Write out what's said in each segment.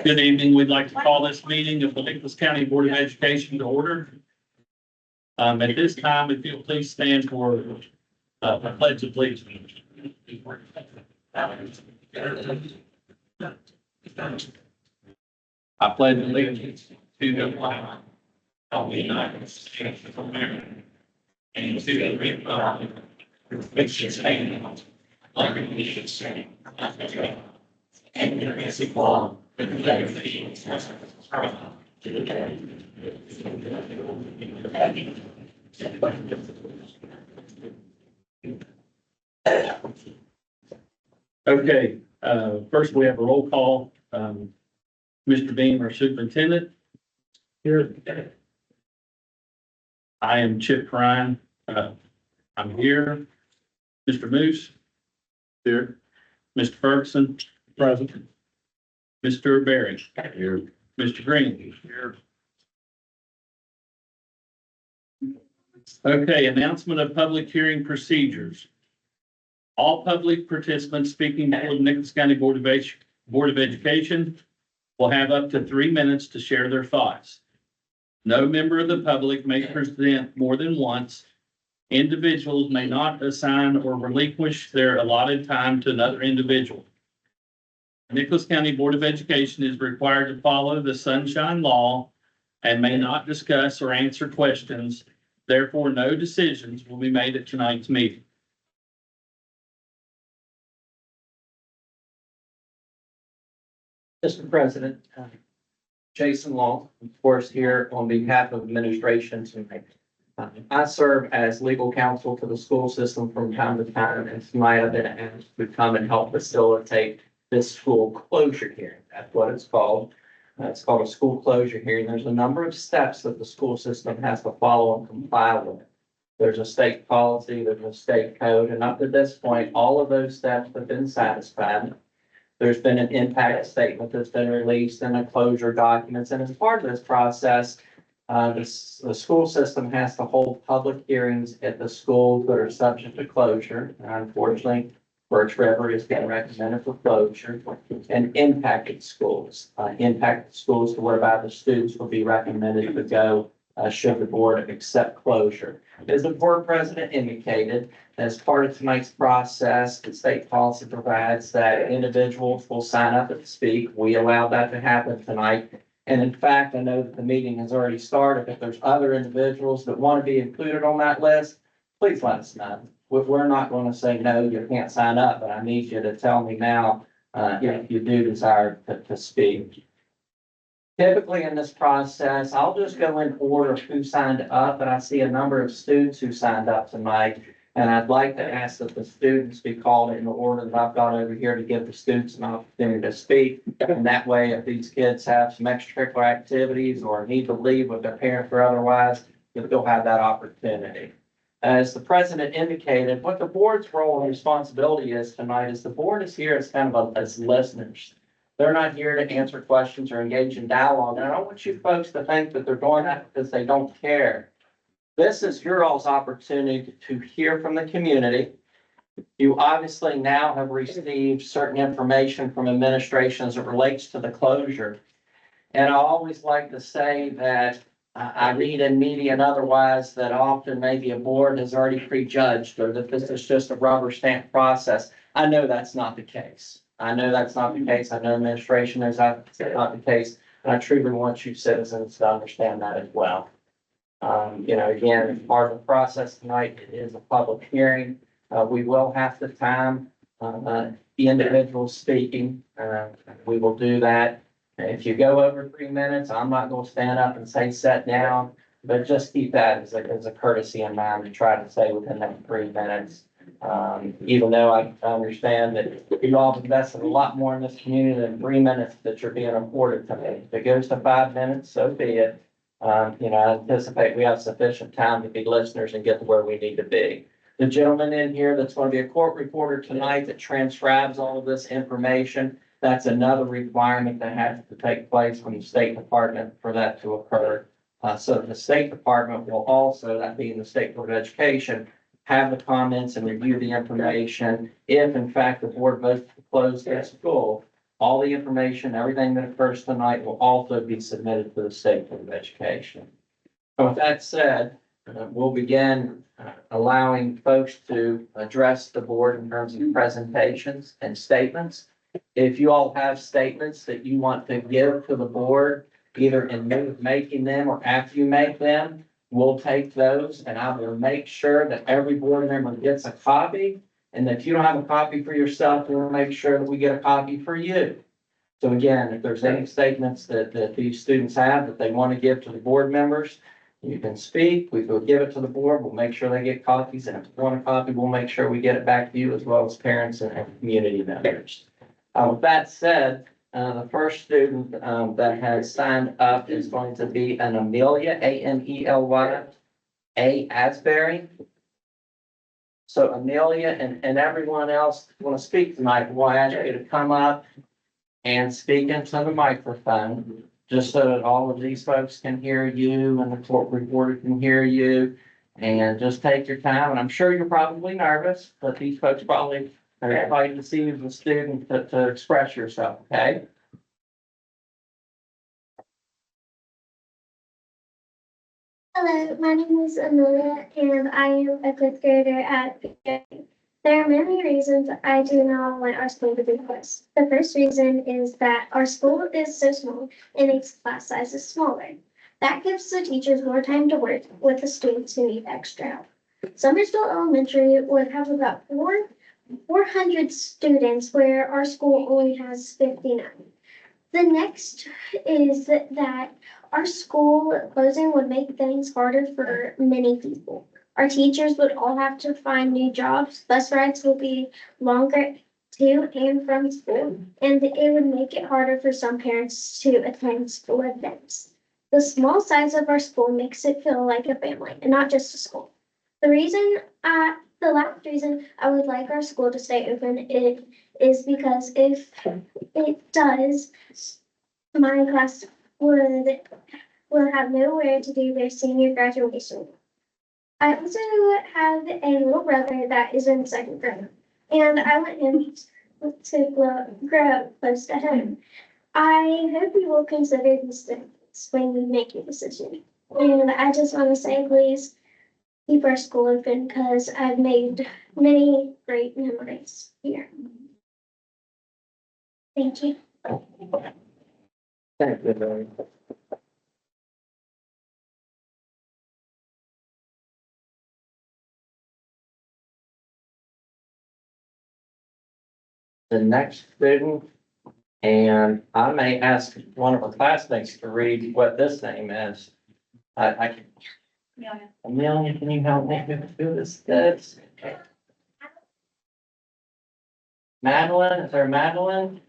Good evening. We'd like to call this meeting of the Nicholas County Board of Education to order. At this time, if you'll please stand for a pledge of allegiance. I pledge allegiance to the flag of the United States of America and to the republic which stands one nation under God, indivisible, with liberty and justice for all. Okay, first we have a roll call. Mr. Beam, our superintendent. Here. I am Chip Ryan. I'm here. Mr. Moose. Here. Mr. Ferguson. Present. Mr. Berry. Here. Mr. Green. Here. Okay, announcement of public hearing procedures. All public participants speaking before the Nicholas County Board of Education will have up to 3 minutes to share their thoughts. No member of the public may present more than once. Individuals may not assign or relinquish their allotted time to another individual. Nicholas County Board of Education is required to follow the Sunshine Law and may not discuss or answer questions. Therefore, no decisions will be made at tonight's meeting. Mr. President, Jason Long, of course, here on behalf of administration tonight. I serve as legal counsel to the school system from time to time, and tonight I've been asked to come and help facilitate this school closure hearing. That's what it's called. It's called a school closure hearing. There's a number of steps that the school system has to follow and comply with. There's a state policy, there's a state code, and up to this point, all of those steps have been satisfied. There's been an impact statement that's been released and a closure documents. And as part of this process, the school system has to hold public hearings at the schools that are subject to closure. And unfortunately, Birch River is being recommended for closure, and impacted schools to whereby the students will be recommended to go should the board accept closure. As the board president indicated, as part of tonight's process, the state policy provides that individuals will sign up and speak. We allow that to happen tonight. And in fact, I know that the meeting has already started. If there's other individuals that want to be included on that list, please let us know. We're not going to say, no, you can't sign up, but I need you to tell me now if you do desire to speak. Typically in this process, I'll just go in order of who signed up, but I see a number of students who signed up tonight. And I'd like to ask that the students be called in the order that I've got over here to give the students an opportunity to speak. And that way, if these kids have some extracurricular activities or need to leave with their parents or otherwise, they'll have that opportunity. As the president indicated, what the board's role and responsibility is tonight is the board is here as kind of as listeners. They're not here to answer questions or engage in dialogue. And I don't want you folks to think that they're doing that because they don't care. This is your all's opportunity to hear from the community. You obviously now have received certain information from administration as it relates to the closure. And I always like to say that I read in media and otherwise that often maybe a board has already prejudged or that this is just a rubber stamp process. I know that's not the case. I know that's not the case. I know administration knows that's not the case. And I truly want you citizens to understand that as well. Again, part of the process tonight is a public hearing. We will have the time, the individuals speaking. We will do that. If you go over 3 minutes, I'm not going to stand up and say sit down, but just keep that as a courtesy in mind to try to say within that 3 minutes. Even though I understand that you all have invested a lot more in this community than 3 minutes that you're being afforded today. If it goes to 5 minutes, so be it. I anticipate we have sufficient time to be listeners and get to where we need to be. The gentleman in here that's going to be a court reporter tonight that transcribes all of this information, that's another requirement that has to take place from the State Department for that to occur. So the State Department will also, that being the State Board of Education, have the comments and review the information. If in fact the board votes to close their school, all the information, everything that occurs tonight will also be submitted to the State Board of Education. So with that said, we'll begin allowing folks to address the board in terms of presentations and statements. If you all have statements that you want to give to the board, either in making them or after you make them, we'll take those and I will make sure that every board member gets a copy. And if you don't have a copy for yourself, we'll make sure that we get a copy for you. So again, if there's any statements that these students have that they want to give to the board members, you can speak, we will give it to the board, we'll make sure they get copies, and if you want a copy, we'll make sure we get it back to you as well as parents and community members. With that said, the first student that has signed up is going to be an Amelia, Amelia, A. Asbury. So Amelia and everyone else want to speak tonight, we'll ask you to come up and speak into the microphone, just so that all of these folks can hear you and the court reporter can hear you. And just take your time, and I'm sure you're probably nervous, but these folks probably are excited to see you as a student to express yourself, okay? Hello, my name is Amelia and I am a fifth grader at Birch. There are many reasons I do not want our school to be closed. The first reason is that our school is so small and its class size is smaller. That gives the teachers more time to work with the students who need extra help. Summersville Elementary would have about 400 students where our school only has 59. The next is that our school closing would make things harder for many people. Our teachers would all have to find new jobs. Bus rides will be longer to and from school, and it would make it harder for some parents to attend school events. The small size of our school makes it feel like a family and not just a school. The last reason I would like our school to stay open is because if it does, my class will have nowhere to do their senior graduation. I also have a little brother that is in second grade, and I want him to grow up close to home. I hope you will consider these things when you make your decision. And I just want to say, please keep our school open because I've made many great memories here. Thank you. Thank you, Amelia. The next student, and I may ask one of our classmates to read what this name is. I can. Amelia, can you help me with who this is? Madeline, is there Madeline?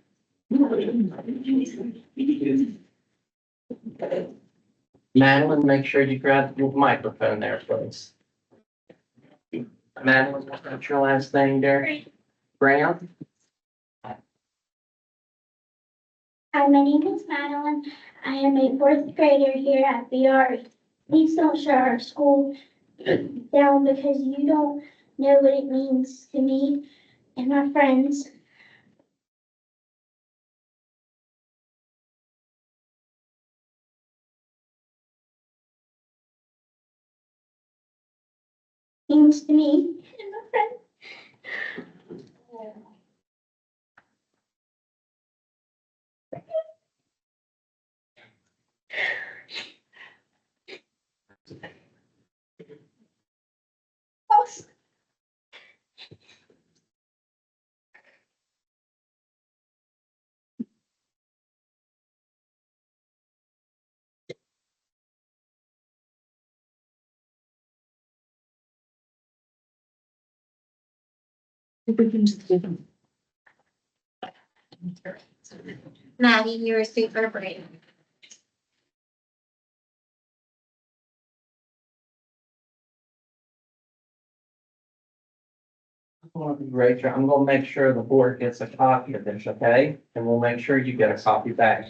Madeline, make sure you grab the microphone there, please. Madeline, what's your last name there? Brown? Hi, my name is Madeline. I am a fourth grader here at BRE. Please don't shut our school down because you don't know what it means to me and my friends. Means to me and my friends. Maddie, you're a super brave. Rachel, I'm gonna make sure the board gets a copy of this, okay? And we'll make sure you get a copy back.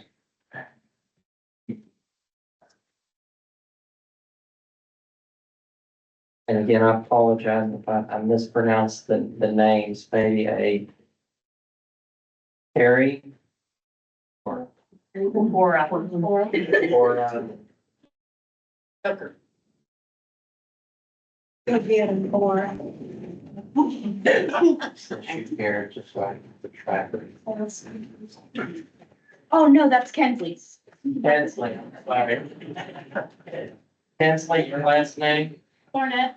And again, I apologize if I mispronounced the names, maybe a Harry or, or, shoot here, just so I can keep track. Oh, no, that's Kensley's. Hensley, sorry. Hensley, your last name? Cornet.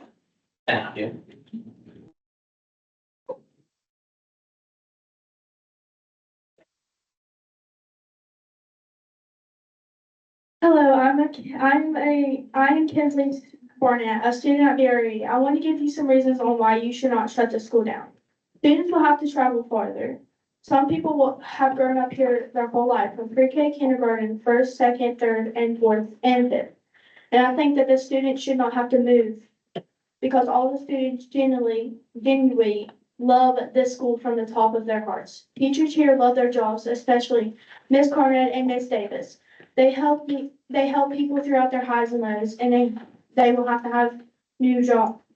Thank you. Hello, I am Kinsley Barnett, a student at BRE. I want to give you some reasons on why you should not shut the school down. Students will have to travel farther. Some people will have grown up here their whole life, from pre-K, kindergarten, first, second, third, and fourth, and fifth. And I think that the students should not have to move because all the students genuinely love this school from the top of their hearts. Teachers here love their jobs, especially Miss Carnett and Miss Davis. They help people throughout their highs and lows, and they will have to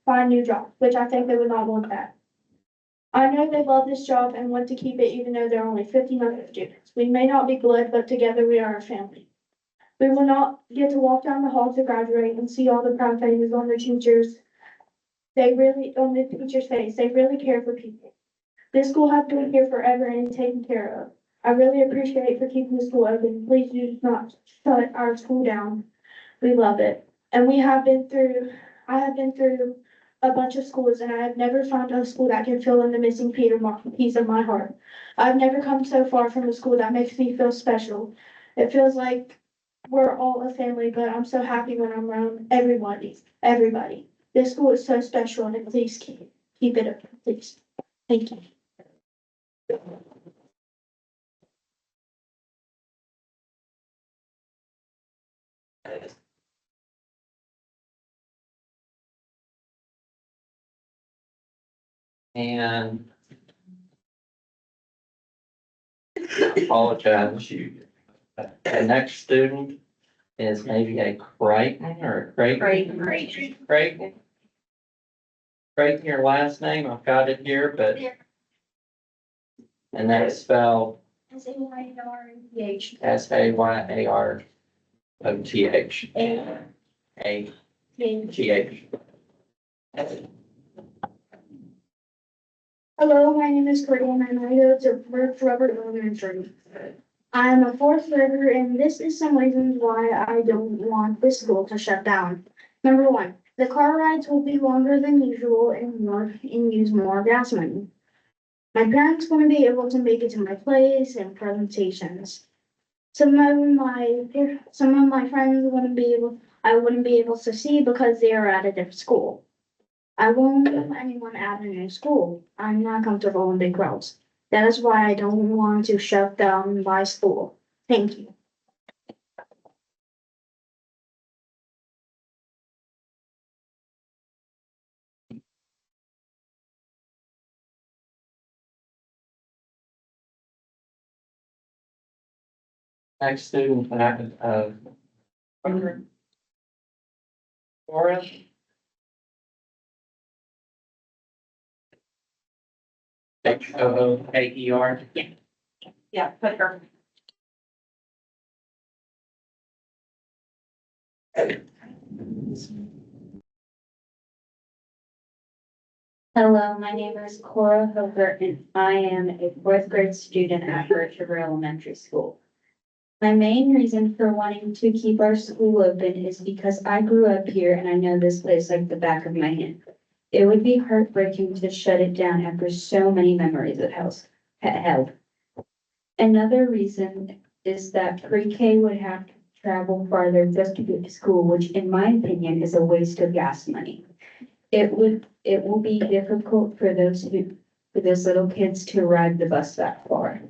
find new jobs, which I think they would not want that. I know they love this job and want to keep it even though there are only 59 students. We may not be blood, but together we are a family. We will not get to walk down the hall to graduate and see all the proud faces on the teachers. On the teacher's face, they really care for people. This school has been here forever and taken care of. I really appreciate for keeping the school open. Please do not shut our school down. We love it. And I have been through a bunch of schools and I have never found a school that can fill in the missing piece of my heart. I've never come so far from a school that makes me feel special. It feels like we're all a family, but I'm so happy when I'm around everybody. This school is so special and please keep it up, please. Thank you. And I apologize, the next student is maybe a Creighton or a Creighton. Creighton. Creighton, your last name, I've got it here, but. And that's spelled SAYARPH. SAYAROTH. AGH. Hello, my name is Corinne and I go to Birch Elementary. I am a fourth grader and this is some reasons why I don't want this school to shut down. Number one, the car rides will be longer than usual and use more gas money. My parents want to be able to make it to my plays and presentations. Some of my friends I wouldn't be able to see because they are at a different school. I won't let anyone at a new school. I'm not comfortable in big crowds. That is why I don't want to shut down my school. Thank you. Next student, Laura. HOOKER. Yeah, put her. Hello, my name is Cora Hooker and I am a fourth grade student at Birch Elementary School. My main reason for wanting to keep our school open is because I grew up here and I know this place like the back of my hand. It would be heartbreaking to shut it down after so many memories it held. Another reason is that pre-K would have to travel farther just to get to school, which in my opinion is a waste of gas money. It will be difficult for those little kids to ride the bus that far.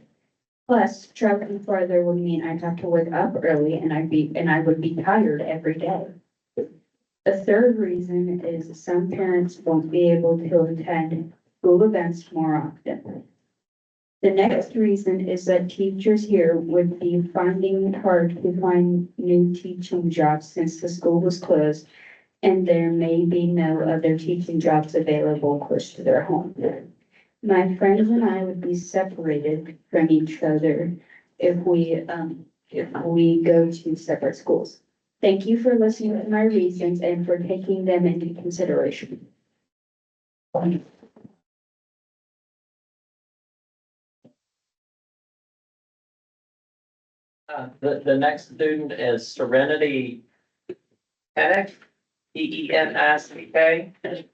Plus, traveling farther would mean I'd have to wake up early and I would be tired every day. The third reason is some parents won't be able to attend school events more often. The next reason is that teachers here would be finding it hard to find new teaching jobs since the school was closed and there may be no other teaching jobs available close to their home. My friends and I would be separated from each other if we go to separate schools. Thank you for listening to my reasons and for taking them into consideration. The next student is Serenity Penick, Penick.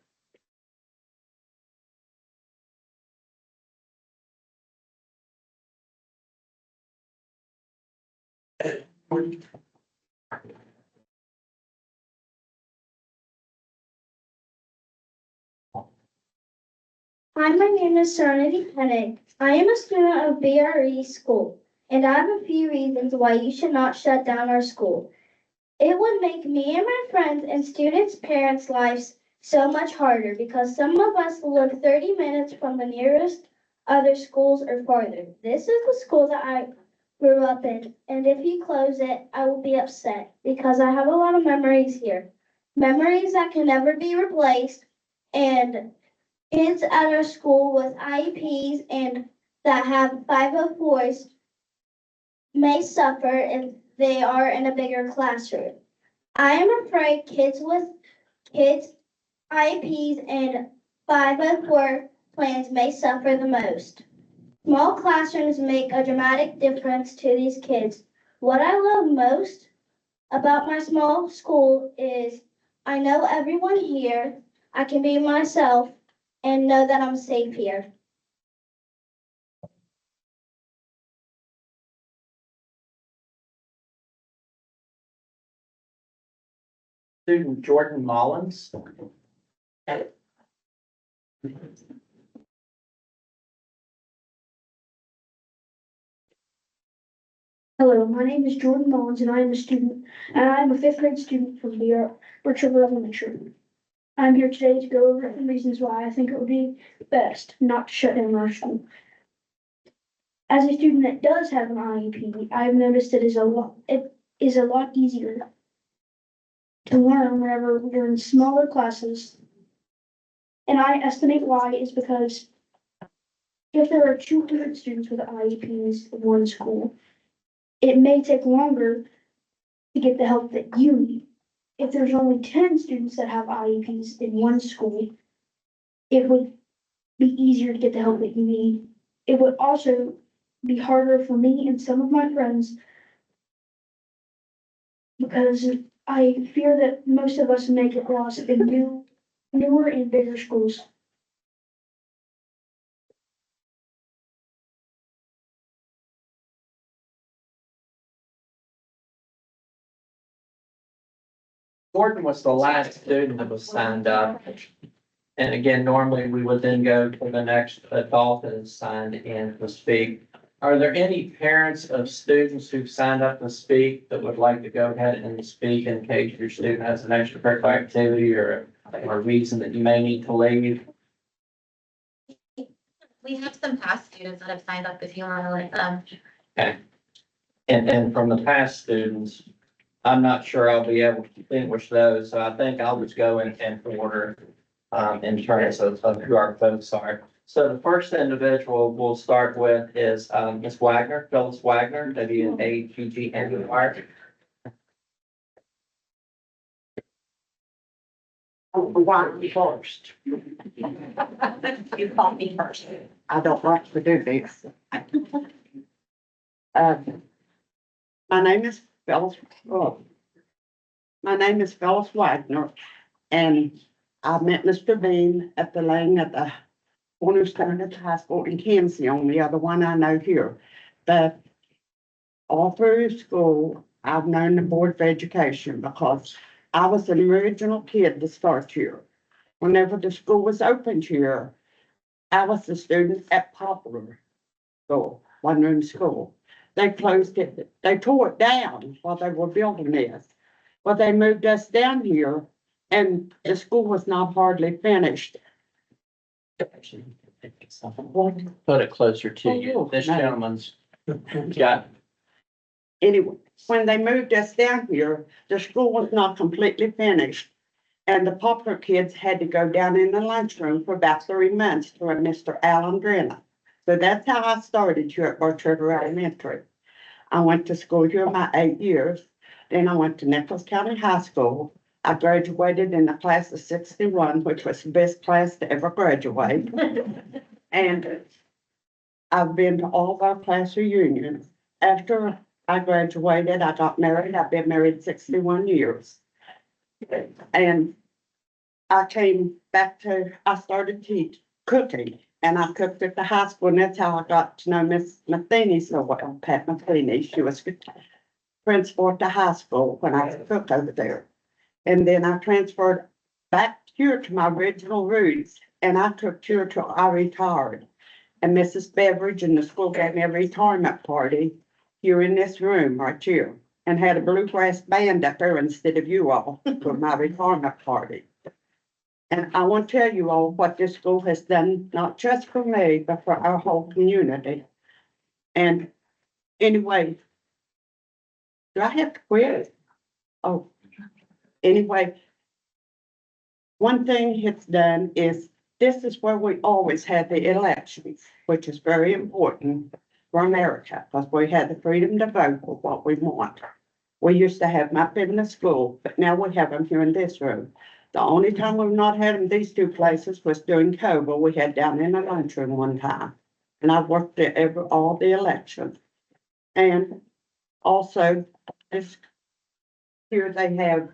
Hi, my name is Serenity Pennick. I am a student of BRE school, and I have a few reasons why you should not shut down our school. It would make me and my friends and students' parents' lives so much harder because some of us live 30 minutes from the nearest other schools or farther. This is the school that I grew up in, and if you close it, I will be upset because I have a lot of memories here. Memories that can never be replaced, and kids at our school with IEPs and that have 504s may suffer if they are in a bigger classroom. I am afraid kids IEPs and 504 plans may suffer the most. Small classrooms make a dramatic difference to these kids. What I love most about my small school is I know everyone here. I can be myself and know that I'm safe here. Student Jordan Mullins. Hello, my name is Jordan Mullins and I am a fifth grade student from Birch Elementary. I'm here today to go over the reasons why I think it would be best not to shut down our school. As a student that does have an IEP, I've noticed it is a lot easier to learn whenever you're in smaller classes. And I estimate why is because if there are 200 students with IEPs in one school, it may take longer to get the help that you need. If there's only 10 students that have IEPs in one school, it would be easier to get the help that you need. It would also be harder for me and some of my friends because I fear that most of us may get lost in newer and bigger schools. Jordan was the last student that was signed up. And again, normally we would then go to the next adult that is signed in to speak. Are there any parents of students who've signed up to speak that would like to go ahead and speak in case your student has an extracurricular activity or a reason that you may need to leave? We have some past students that have signed up if you want to let them. Okay. And from the past students, I'm not sure I'll be able to distinguish those, so I think I'll just go in order in terms of who our folks are. So the first individual we'll start with is Ms. Wagner, Phyllis Wagner, WAGGNER. Why first? You called me first. I don't like to do this. My name is Phyllis, my name is Phyllis Wagner, and I met Mr. Bean at the lane at the cornerstone at the high school in Kansas, on the other one I know here. But all through school, I've known the Board of Education because I was an original kid to start here. Whenever the school was opened here, I was a student at Poplar School, one-room school. They closed it, they tore it down while they were building this. But they moved us down here and the school was not hardly finished. Put it closer to you. This gentleman's got, Anyway, when they moved us down here, the school was not completely finished. And the pauper kids had to go down in the lunchroom for about 3 months to a Mr. Alan Brenner. So that's how I started here at Birch River Elementary. I went to school here my 8 years. Then I went to Nicholas County High School. I graduated in the class of 61, which was the best class to ever graduate. And I've been to all of our class reunions. After I graduated, I got married. I've been married 61 years. And I came back I started cooking, and I cooked at the high school, and that's how I got to know Miss Matheny so well, Pat Matheny. She was principal at the high school when I was a cook over there. And then I transferred back here to my original roots, and I cooked here till I retired. And Mrs. Beveridge and the school gave me a retirement party here in this room right here, and had a bluegrass band up there instead of you all for my retirement party. And I want to tell you all what this school has done, not just for me, but for our whole community. And anyway, do I have to quit? Oh, anyway, one thing it's done is this is where we always had the elections, which is very important for America, because we had the freedom to vote for what we want. We used to have them up in the school, but now we have them here in this room. The only time we've not had them in these two places was during COVID. We had down in the lunchroom one time. And I've worked there all the elections. And also, this here they have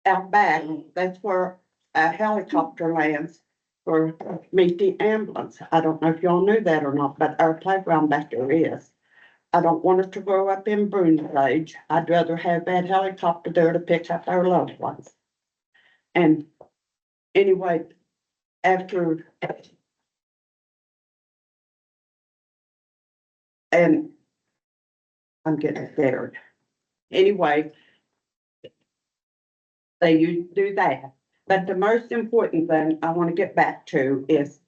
out back, that's where a helicopter lands for meet the ambulance. I don't know if y'all knew that or not, but our playground back there is. I don't want it to grow up in Bruins age. I'd rather have that helicopter there to pick up our loved ones. And anyway, after and I'm getting scared. Anyway, you do that. But the most important thing I want to get back to is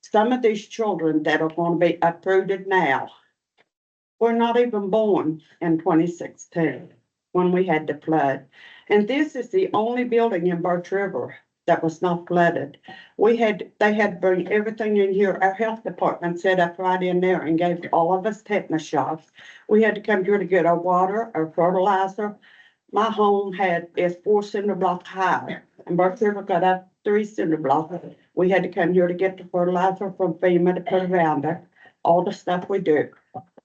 some of these children that are going to be uprooted now were not even born in 2016 when we had the flood. And this is the only building in Birch River that was not flooded. They had to bring everything in here. Our health department set up right in there and gave all of us tetanus shots. We had to come here to get our water, our fertilizer. My home is 4 cinder block high, and Birch River got up 3 cinder blocks. We had to come here to get the fertilizer from FEMA to put around it, all the stuff we do.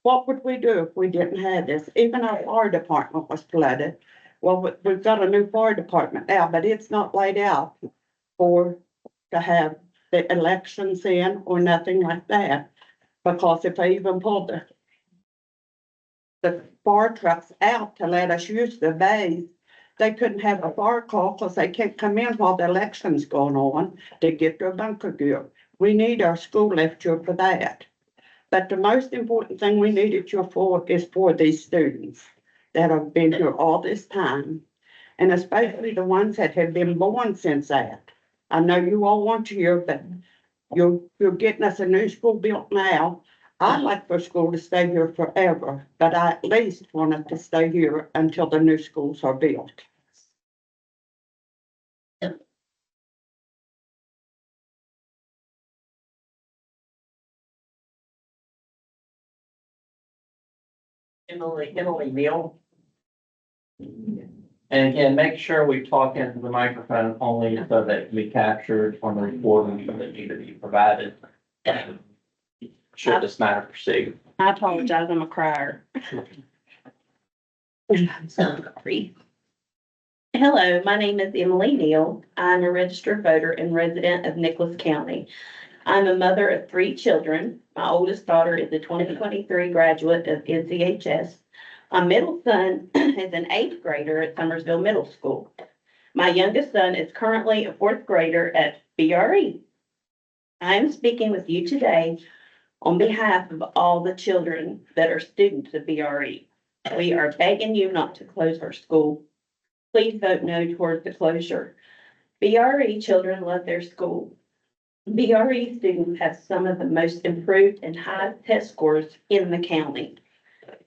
What would we do if we didn't have this? Even our fire department was flooded. Well, we've got a new fire department now, but it's not laid out to have the elections in or nothing like that. Because if they even pulled the fire trucks out to let us use the bays, they couldn't have a fire call because they can't come in while the election's going on to get their bunker gear. We need our school left here for that. But the most important thing we need it here for is for these students that have been here all this time. And especially the ones that have been born since that. I know you all want to hear, but you're getting us a new school built now. I'd like for school to stay here forever, but I at least want it to stay here until the new schools are built. Emily Neal. And again, make sure we talk into the microphone only so that we capture on the recording that need to be provided. Should this matter proceed. I apologize, I'm a crier. Sorry. Hello, my name is Emily Neal. I'm a registered voter and resident of Nicholas County. I'm a mother of 3 children. My oldest daughter is a 2023 graduate of NCHS. My middle son is an 8th grader at Summersville Middle School. My youngest son is currently a 4th grader at BRE. I am speaking with you today on behalf of all the children that are students of BRE. We are begging you not to close our school. Please vote no towards the closure. BRE children love their school. BRE students have some of the most improved and high test scores in the county.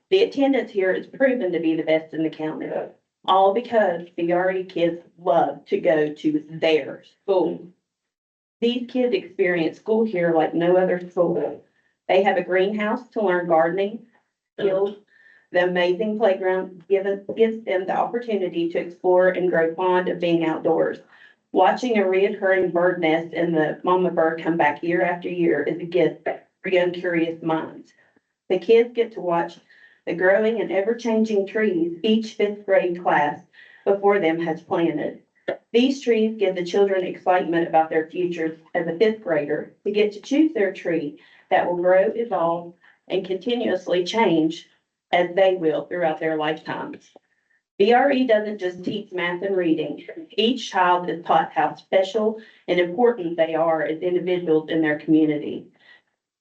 The attendance here is proven to be the best in the county. all because BRE kids love to go to their school. These kids experience school here like no other school. They have a greenhouse to learn gardening skills. The amazing playground gives them the opportunity to explore and grow fond of being outdoors. Watching a reoccurring bird nest and the mama bird come back year after year is a gift for young curious minds. The kids get to watch the growing and ever-changing trees each fifth grade class before them has planted. These trees give the children excitement about their futures as a fifth grader to get to choose their tree that will grow, evolve, and continuously change as they will throughout their lifetimes. BRE doesn't just teach math and reading. Each child is taught how special and important they are as individuals in their community.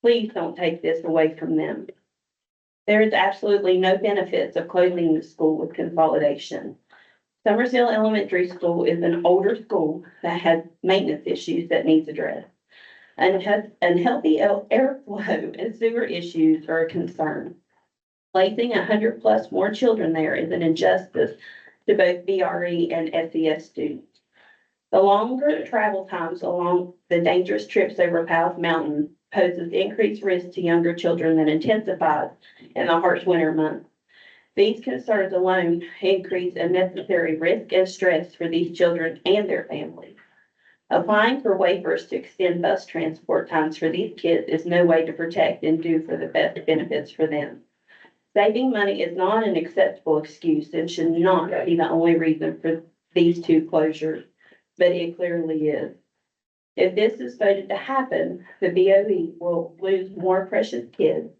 Please don't take this away from them. There is absolutely no benefits of closing the school with consolidation. Summersville Elementary School is an older school that has maintenance issues that needs addressed. Unhealthy airflow and sewer issues are a concern. Placing 100+ more children there is an injustice to both BRE and SES students. The longer travel times along the dangerous trips over Powell's Mountain poses increased risk to younger children that intensifies in the harsh winter months. These concerns alone increase unnecessary risk and stress for these children and their families. Applying for waivers to extend bus transport times for these kids is no way to protect and do for the best benefits for them. Saving money is not an acceptable excuse and should not be the only reason for these two closures, but it clearly is. If this is voted to happen, the BOE will lose more precious kids.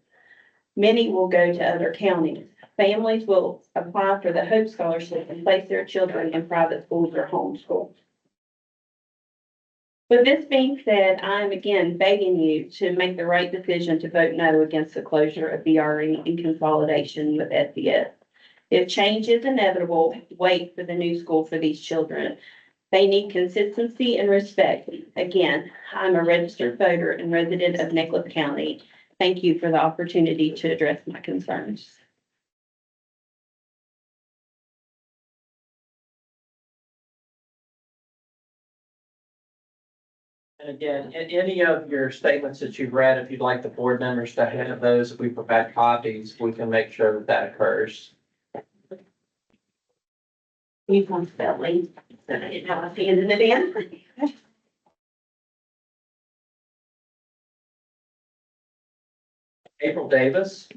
Many will go to other counties. Families will apply for the Hope Scholarship and place their children in private schools or homeschool. With this being said, I am again begging you to make the right decision to vote no against the closure of BRE and consolidation with SES. If change is inevitable, wait for the new school for these children. They need consistency and respect. Again, I'm a registered voter and resident of Nicholas County. Thank you for the opportunity to address my concerns. And again, in any of your statements that you've read, if you'd like the board members to have those, if we provide copies, we can make sure that that occurs. You can spell me, so I didn't know I was handing it in. April Davis.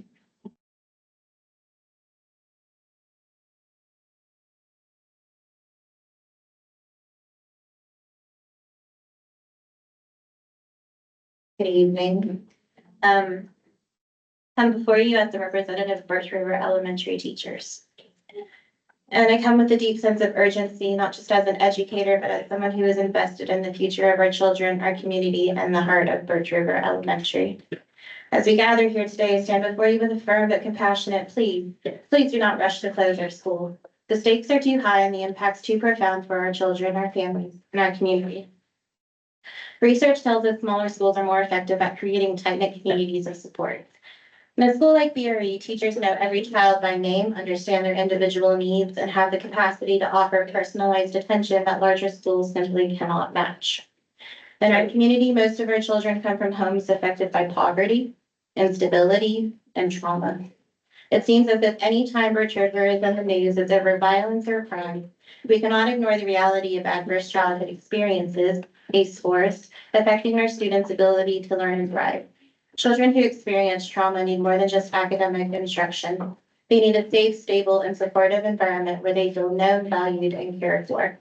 Good evening. I'm before you as the representative of Birch River Elementary teachers. And I come with a deep sense of urgency, not just as an educator, but as someone who is invested in the future of our children, our community, and the heart of Birch River Elementary. As we gather here today, I stand before you with a firm but compassionate plea. Please do not rush to close our school. The stakes are too high and the impacts too profound for our children, our families, and our community. Research tells us smaller schools are more effective at creating tight-knit communities of support. In a school like BRE, teachers know every child by name, understand their individual needs, and have the capacity to offer personalized attention that larger schools simply cannot match. In our community, most of our children come from homes affected by poverty, instability, and trauma. It seems as if any time Birch River is in the news as over violence or crime, we cannot ignore the reality of adverse childhood experiences, ACE scores, affecting our students' ability to learn and thrive. Children who experience trauma need more than just academic instruction. They need a safe, stable, and supportive environment where they feel known, valued, and cared for.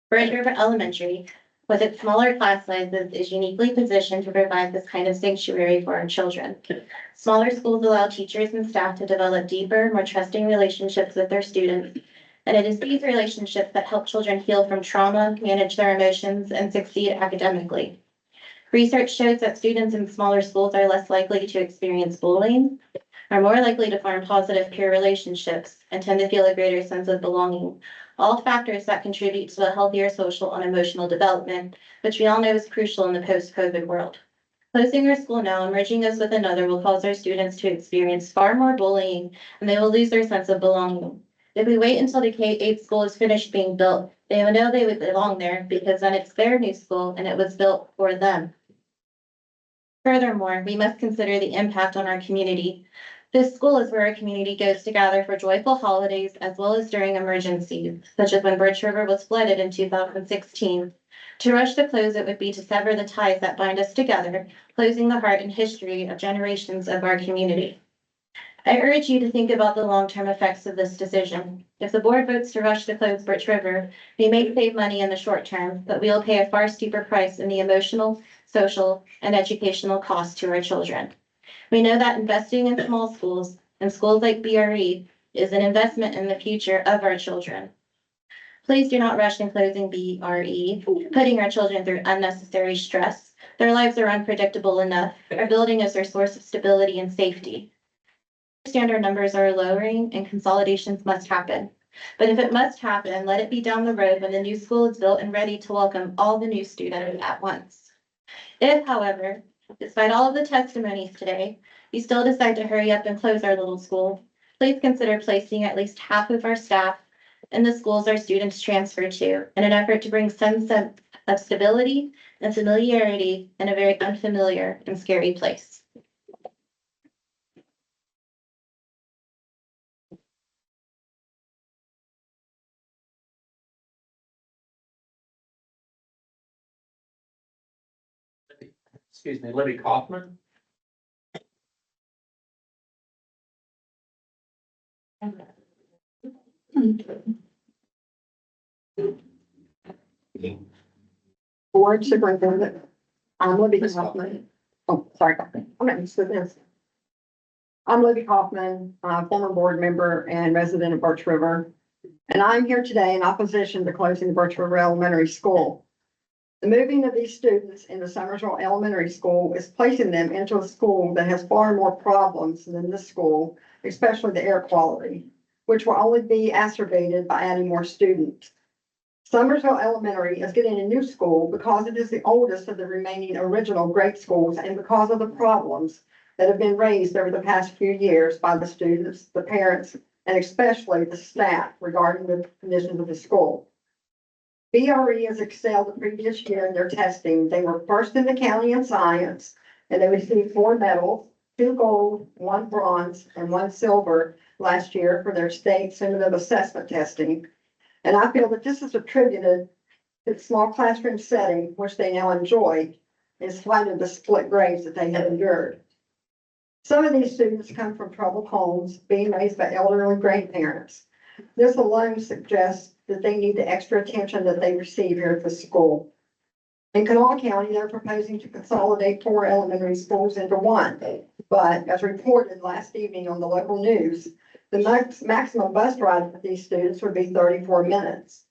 Birch River Elementary, with its smaller class sizes, is uniquely positioned to provide this kind of sanctuary for our children. Smaller schools allow teachers and staff to develop deeper, more trusting relationships with their students, and it is these relationships that help children heal from trauma, manage their emotions, and succeed academically. Research shows that students in smaller schools are less likely to experience bullying, are more likely to form positive peer relationships, and tend to feel a greater sense of belonging. All factors that contribute to a healthier social and emotional development, which we all know is crucial in the post-COVID world. Closing our school now and merging us with another will cause our students to experience far more bullying, and they will lose their sense of belonging. If we wait until the K-8 school is finished being built, they will know they would belong there because then it's their new school and it was built for them. Furthermore, we must consider the impact on our community. This school is where our community goes to gather for joyful holidays as well as during emergencies, such as when Birch River was flooded in 2016. To rush to close it would be to sever the ties that bind us together, closing the heart and history of generations of our community. I urge you to think about the long-term effects of this decision. If the board votes to rush to close Birch River, we may save money in the short term, but we will pay a far steeper price in the emotional, social, and educational costs to our children. We know that investing in small schools and schools like BRE is an investment in the future of our children. Please do not rush in closing BRE, putting our children through unnecessary stress. Their lives are unpredictable enough. Our building is their source of stability and safety. Standard numbers are lowering and consolidations must happen. But if it must happen, let it be down the road when the new school is built and ready to welcome all the new students at once. If, however, despite all of the testimonies today, you still decide to hurry up and close our little school, please consider placing at least half of our staff in the schools our students transfer to in an effort to bring some sense of stability and familiarity in a very unfamiliar and scary place. Excuse me, Libby Kaufman. Board Superintendent, I'm Libby Kaufman. Oh, sorry, I'm not used to this. I'm Libby Kaufman, former board member and resident of Birch River. And I'm here today in opposition to closing the Birch River Elementary School. The moving of these students into Summersville Elementary School is placing them into a school that has far more problems than this school, especially the air quality, which will only be exacerbated by adding more students. Summersville Elementary is getting a new school because it is the oldest of the remaining original grade schools and because of the problems that have been raised over the past few years by the students, the parents, and especially the staff regarding the conditions of the school. BRE has excelled the previous year in their testing. They were first in the county in science, and they received 4 medals, 2 gold, 1 bronze, and 1 silver last year for their state summative assessment testing. And I feel that this is attributed to the small classroom setting, which they now enjoy, in spite of the split grades that they have endured. Some of these students come from troubled homes, being raised by elderly grandparents. This alone suggests that they need the extra attention that they receive here at the school. In Kanawha County, they're proposing to consolidate 4 elementary schools into 1. But as reported last evening on the local news, the maximum bus ride for these students would be 34 minutes.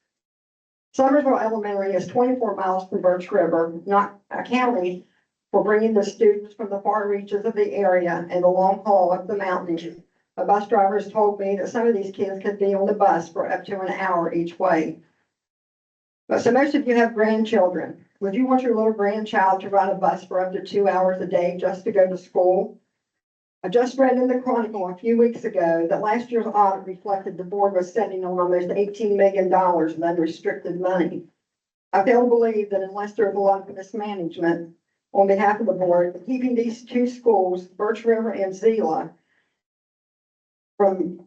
Summersville Elementary is 24 miles from Birch River, not accounting for bringing the students from the far reaches of the area and the long haul up the mountains. A bus driver has told me that some of these kids could be on the bus for up to an hour each way. But so most of you have grandchildren. Would you want your little grandchild to ride a bus for up to 2 hours a day just to go to school? I just read in the Chronicle a few weeks ago that last year's audit reflected the board was sitting on almost $18 million in unrestricted money. I fail to believe that unless there's a lot of mismanagement on behalf of the board, keeping these 2 schools, Birch River and Zela, from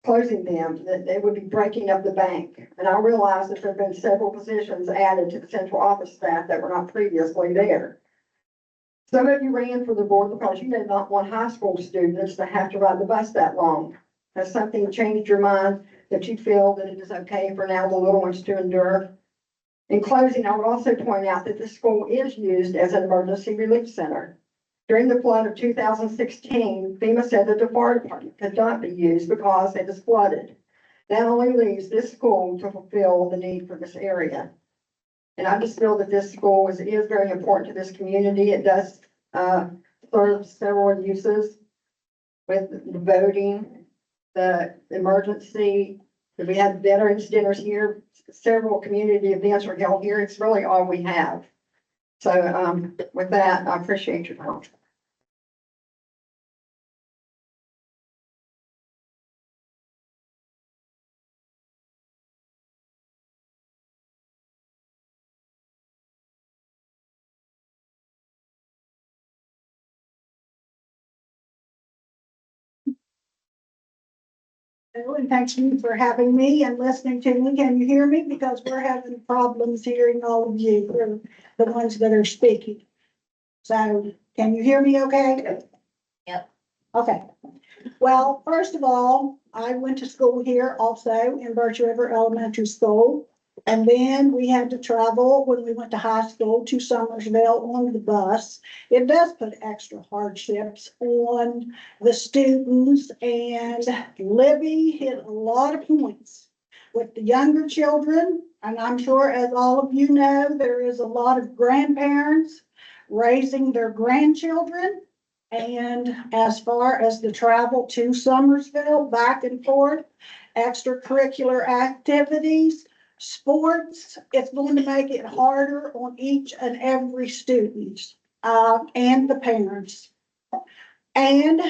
closing them, that they would be breaking up the bank. And I realize that there have been several positions added to the central office staff that were not previously there. Some of you ran for the board because you did not want high school students to have to ride the bus that long. Has something changed your mind that you feel that it is okay for now the little ones to endure? In closing, I would also point out that this school is used as an emergency relief center. During the flood of 2016, FEMA said that the fire department could not be used because it is flooded. That only leaves this school to fulfill the need for this area. And I just feel that this school is very important to this community. It does serve several uses with the voting, the emergency. We had veterans dinners here. Several community events are held here. It's really all we have. So with that, I appreciate your time. And thank you for having me and listening to me. Can you hear me? Because we're having problems hearing all of you, or the ones that are speaking. So can you hear me okay? Yep. Okay. Well, first of all, I went to school here also in Birch River Elementary School. And then we had to travel when we went to high school to Summersville on the bus. It does put extra hardships on the students, and Libby hit a lot of points with the younger children. And I'm sure, as all of you know, there is a lot of grandparents raising their grandchildren. And as far as the travel to Summersville, back and forth, extracurricular activities, sports, it's going to make it harder on each and every student, and the parents. And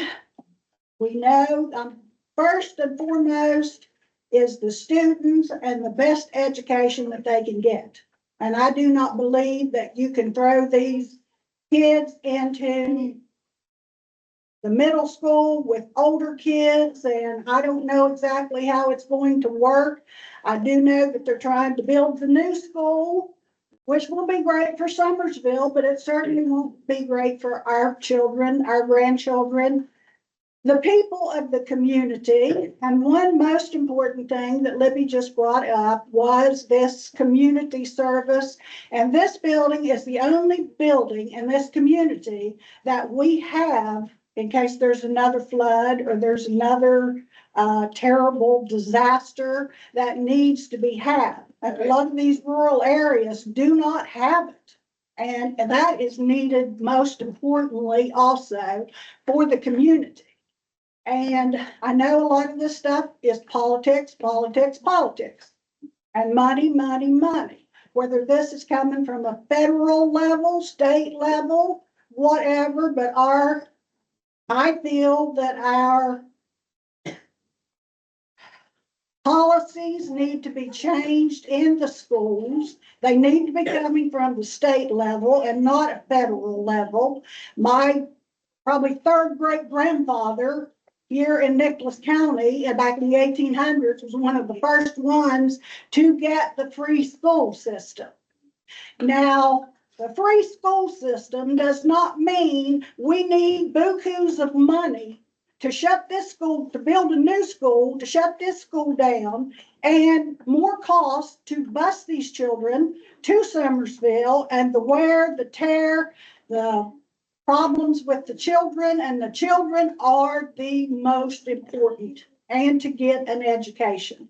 we know, first and foremost is the students and the best education that they can get. And I do not believe that you can throw these kids into the middle school with older kids, and I don't know exactly how it's going to work. I do know that they're trying to build the new school, which will be great for Summersville, but it certainly won't be great for our children, our grandchildren, the people of the community. And one most important thing that Libby just brought up was this community service. And this building is the only building in this community that we have in case there's another flood or there's another terrible disaster that needs to be had. And a lot of these rural areas do not have it. And that is needed most importantly also for the community. And I know a lot of this stuff is politics, politics, politics, and money, money, money. Whether this is coming from a federal level, state level, whatever, but I feel that our policies need to be changed in the schools. They need to be coming from the state level and not a federal level. My probably third great grandfather here in Nicholas County, and back in the 1800s, was one of the first ones to get the free school system. Now, the free school system does not mean we need bukus of money to shut this school, to build a new school, to shut this school down, and more cost to bus these children to Summersville, and the wear, the tear, the problems with the children, and the children are the most important, and to get an education.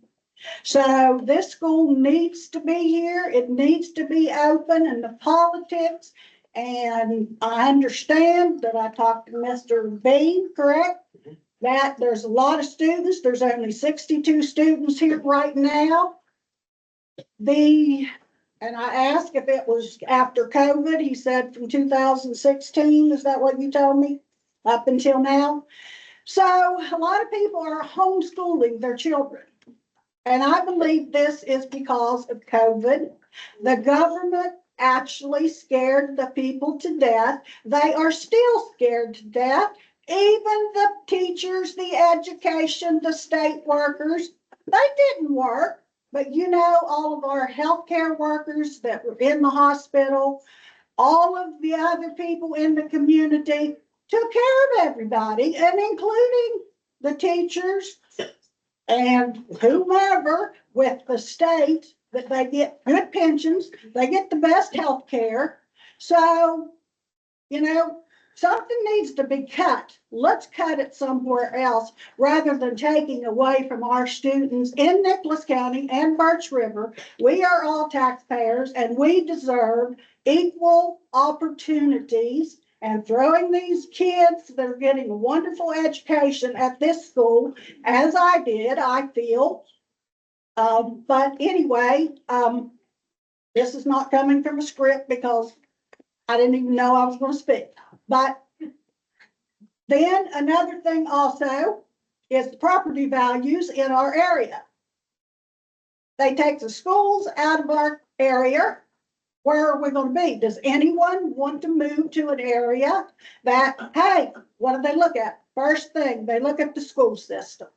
So this school needs to be here. It needs to be open, and the politics. And I understand that I talked to Mr. Bean, correct? That there's a lot of students. There's only 62 students here right now. And I asked if it was after COVID. He said from 2016. Is that what you told me? Up until now. So a lot of people are homeschooling their children. And I believe this is because of COVID. The government actually scared the people to death. They are still scared to death. Even the teachers, the education, the state workers, they didn't work. But you know, all of our healthcare workers that were in the hospital, all of the other people in the community took care of everybody, and including the teachers and whomever with the state, that they get good pensions, they get the best health care. So, you know, something needs to be cut. Let's cut it somewhere else rather than taking away from our students in Nicholas County and Birch River. We are all taxpayers and we deserve equal opportunities. And throwing these kids that are getting a wonderful education at this school, as I did, I feel. But anyway, this is not coming from a script because I didn't even know I was going to speak. But then another thing also is the property values in our area. They take the schools out of our area. Where are we going to be? Does anyone want to move to an area that, hey, what do they look at? First thing, they look at the school system.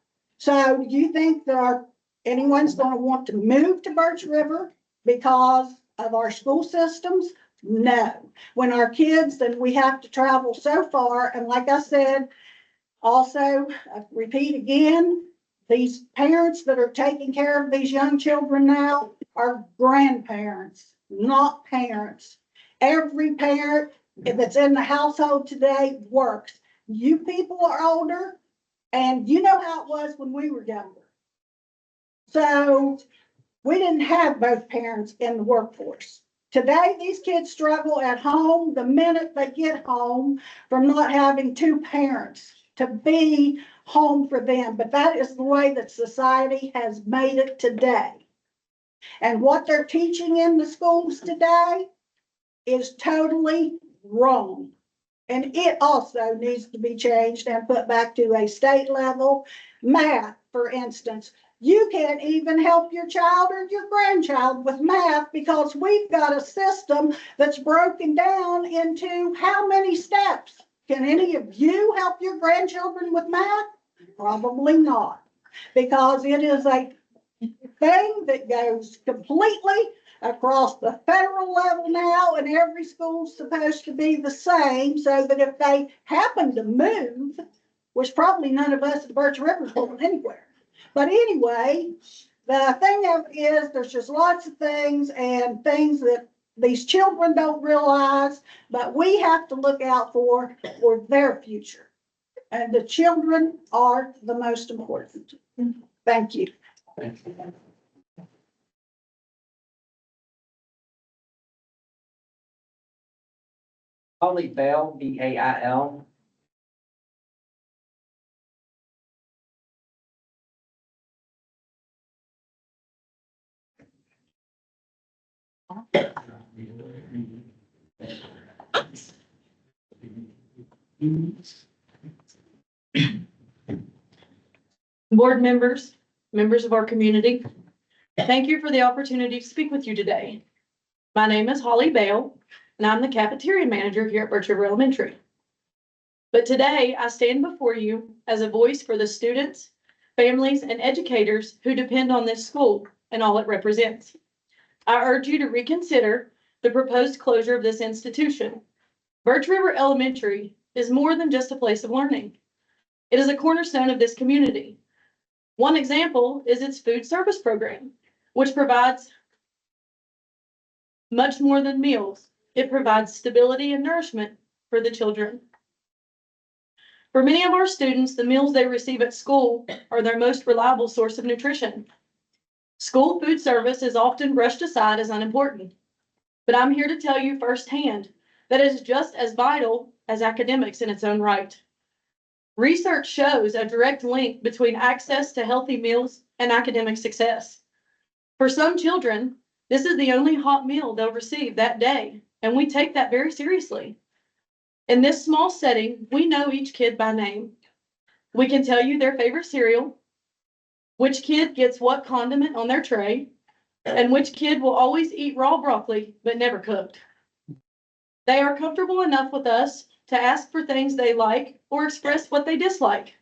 So do you think that anyone's gonna want to move to Birch River because of our school systems? No. When our kids, then we have to travel so far, and like I said, also, I repeat again, these parents that are taking care of these young children now are grandparents, not parents. Every parent that's in the household today works. You people are older, and you know how it was when we were younger. So we didn't have both parents in the workforce. Today, these kids struggle at home the minute they get home from not having two parents to be home for them. But that is the way that society has made it today. And what they're teaching in the schools today is totally wrong. And it also needs to be changed and put back to a state level. Math, for instance, you can't even help your child or your grandchild with math because we've got a system that's broken down into how many steps. Can any of you help your grandchildren with math? Probably not, because it is a thing that goes completely across the federal level now, and every school's supposed to be the same, so that if they happen to move, which probably none of us at Birch River is going anywhere. But anyway, the thing of it is, there's just lots of things and things that these children don't realize, but we have to look out for their future. And the children are the most important. Thank you. Holly Bell, Bail. Board members, members of our community, thank you for the opportunity to speak with you today. My name is Holly Bale, and I'm the cafeteria manager here at Birch River Elementary. But today I stand before you as a voice for the students, families, and educators who depend on this school and all it represents. I urge you to reconsider the proposed closure of this institution. Birch River Elementary is more than just a place of learning. It is a cornerstone of this community. One example is its food service program, which provides much more than meals. It provides stability and nourishment for the children. For many of our students, the meals they receive at school are their most reliable source of nutrition. School food service is often brushed aside as unimportant, but I'm here to tell you firsthand that it is just as vital as academics in its own right. Research shows a direct link between access to healthy meals and academic success. For some children, this is the only hot meal they'll receive that day, and we take that very seriously. In this small setting, we know each kid by name. We can tell you their favorite cereal, which kid gets what condiment on their tray, and which kid will always eat raw broccoli but never cooked. They are comfortable enough with us to ask for things they like or express what they dislike.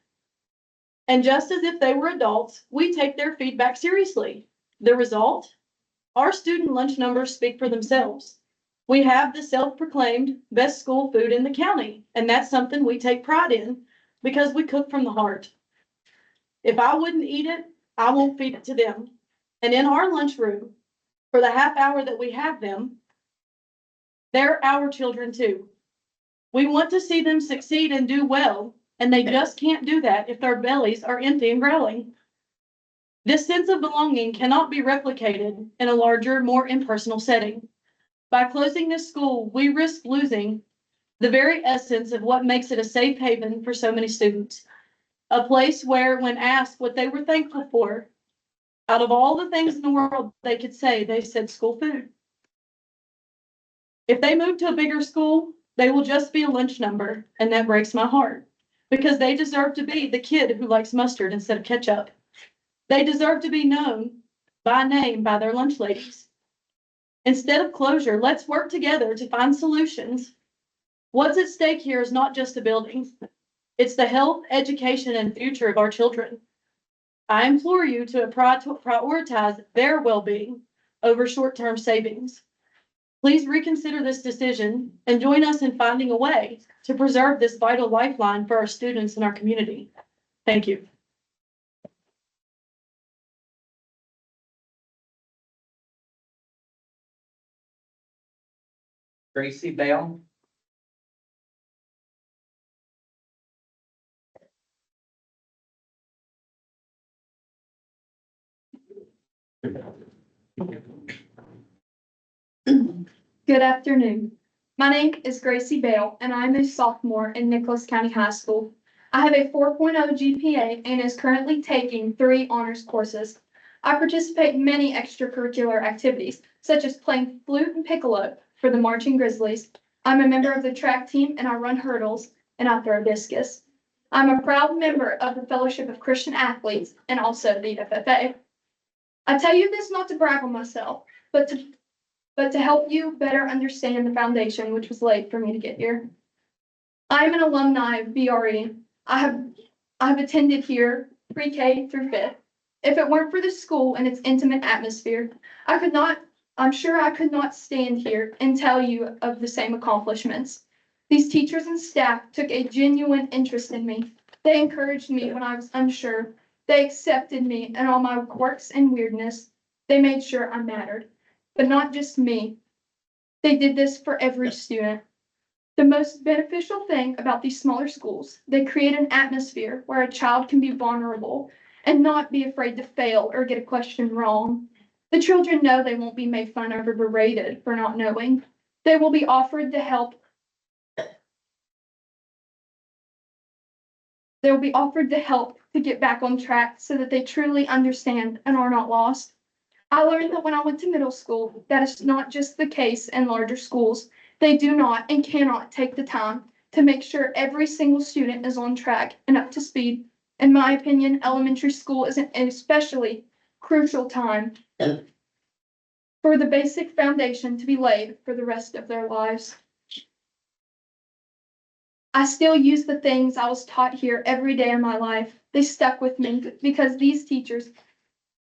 And just as if they were adults, we take their feedback seriously. The result? Our student lunch numbers speak for themselves. We have the self-proclaimed best school food in the county, and that's something we take pride in because we cook from the heart. If I wouldn't eat it, I won't feed it to them. And in our lunchroom, for the half hour that we have them, they're our children too. We want to see them succeed and do well, and they just can't do that if their bellies are empty and growling. This sense of belonging cannot be replicated in a larger, more impersonal setting. By closing this school, we risk losing the very essence of what makes it a safe haven for so many students. A place where, when asked what they were thankful for, out of all the things in the world they could say, they said school food. If they move to a bigger school, they will just be a lunch number, and that breaks my heart because they deserve to be the kid who likes mustard instead of ketchup. They deserve to be known by name by their lunch ladies. Instead of closure, let's work together to find solutions. What's at stake here is not just a building. It's the health, education, and future of our children. I implore you to prioritize their well-being over short-term savings. Please reconsider this decision and join us in finding a way to preserve this vital lifeline for our students and our community. Thank you. Gracie Bell. Good afternoon. My name is Gracie Bale, and I'm a sophomore in Nicholas County High School. I have a 4.0 GPA and is currently taking 3 honors courses. I participate in many extracurricular activities, such as playing flute and piccolo for the Marching Grizzlies. I'm a member of the track team, and I run hurdles, and I throw discus. I'm a proud member of the Fellowship of Christian Athletes and also the FFA. I tell you this not to brag on myself, but to help you better understand the foundation which was laid for me to get here. I am an alumni of BRE. I have attended here pre-K through 5th. If it weren't for the school and its intimate atmosphere, I'm sure I could not stand here and tell you of the same accomplishments. These teachers and staff took a genuine interest in me. They encouraged me when I was unsure. They accepted me and all my quirks and weirdness. They made sure I mattered. But not just me. They did this for every student. The most beneficial thing about these smaller schools, they create an atmosphere where a child can be vulnerable and not be afraid to fail or get a question wrong. The children know they won't be made fun of or berated for not knowing. They will be offered the help. They will be offered the help to get back on track so that they truly understand and are not lost. I learned that when I went to middle school, that is not just the case in larger schools. They do not and cannot take the time to make sure every single student is on track and up to speed. In my opinion, elementary school is an especially crucial time for the basic foundation to be laid for the rest of their lives. I still use the things I was taught here every day of my life. They stuck with me because these teachers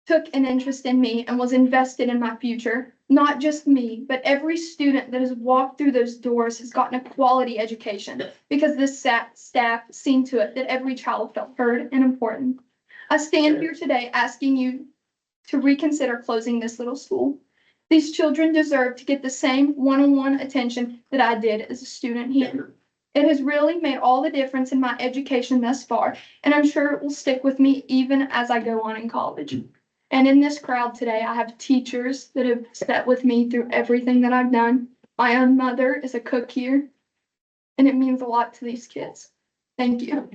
took an interest in me and was invested in my future. Not just me, but every student that has walked through those doors has gotten a quality education because this staff seen to it that every child felt heard and important. I stand here today asking you to reconsider closing this little school. These children deserve to get the same one-on-one attention that I did as a student here. It has really made all the difference in my education thus far, and I'm sure it will stick with me even as I go on in college. And in this crowd today, I have teachers that have sat with me through everything that I've done. My own mother is a cook here, and it means a lot to these kids. Thank you.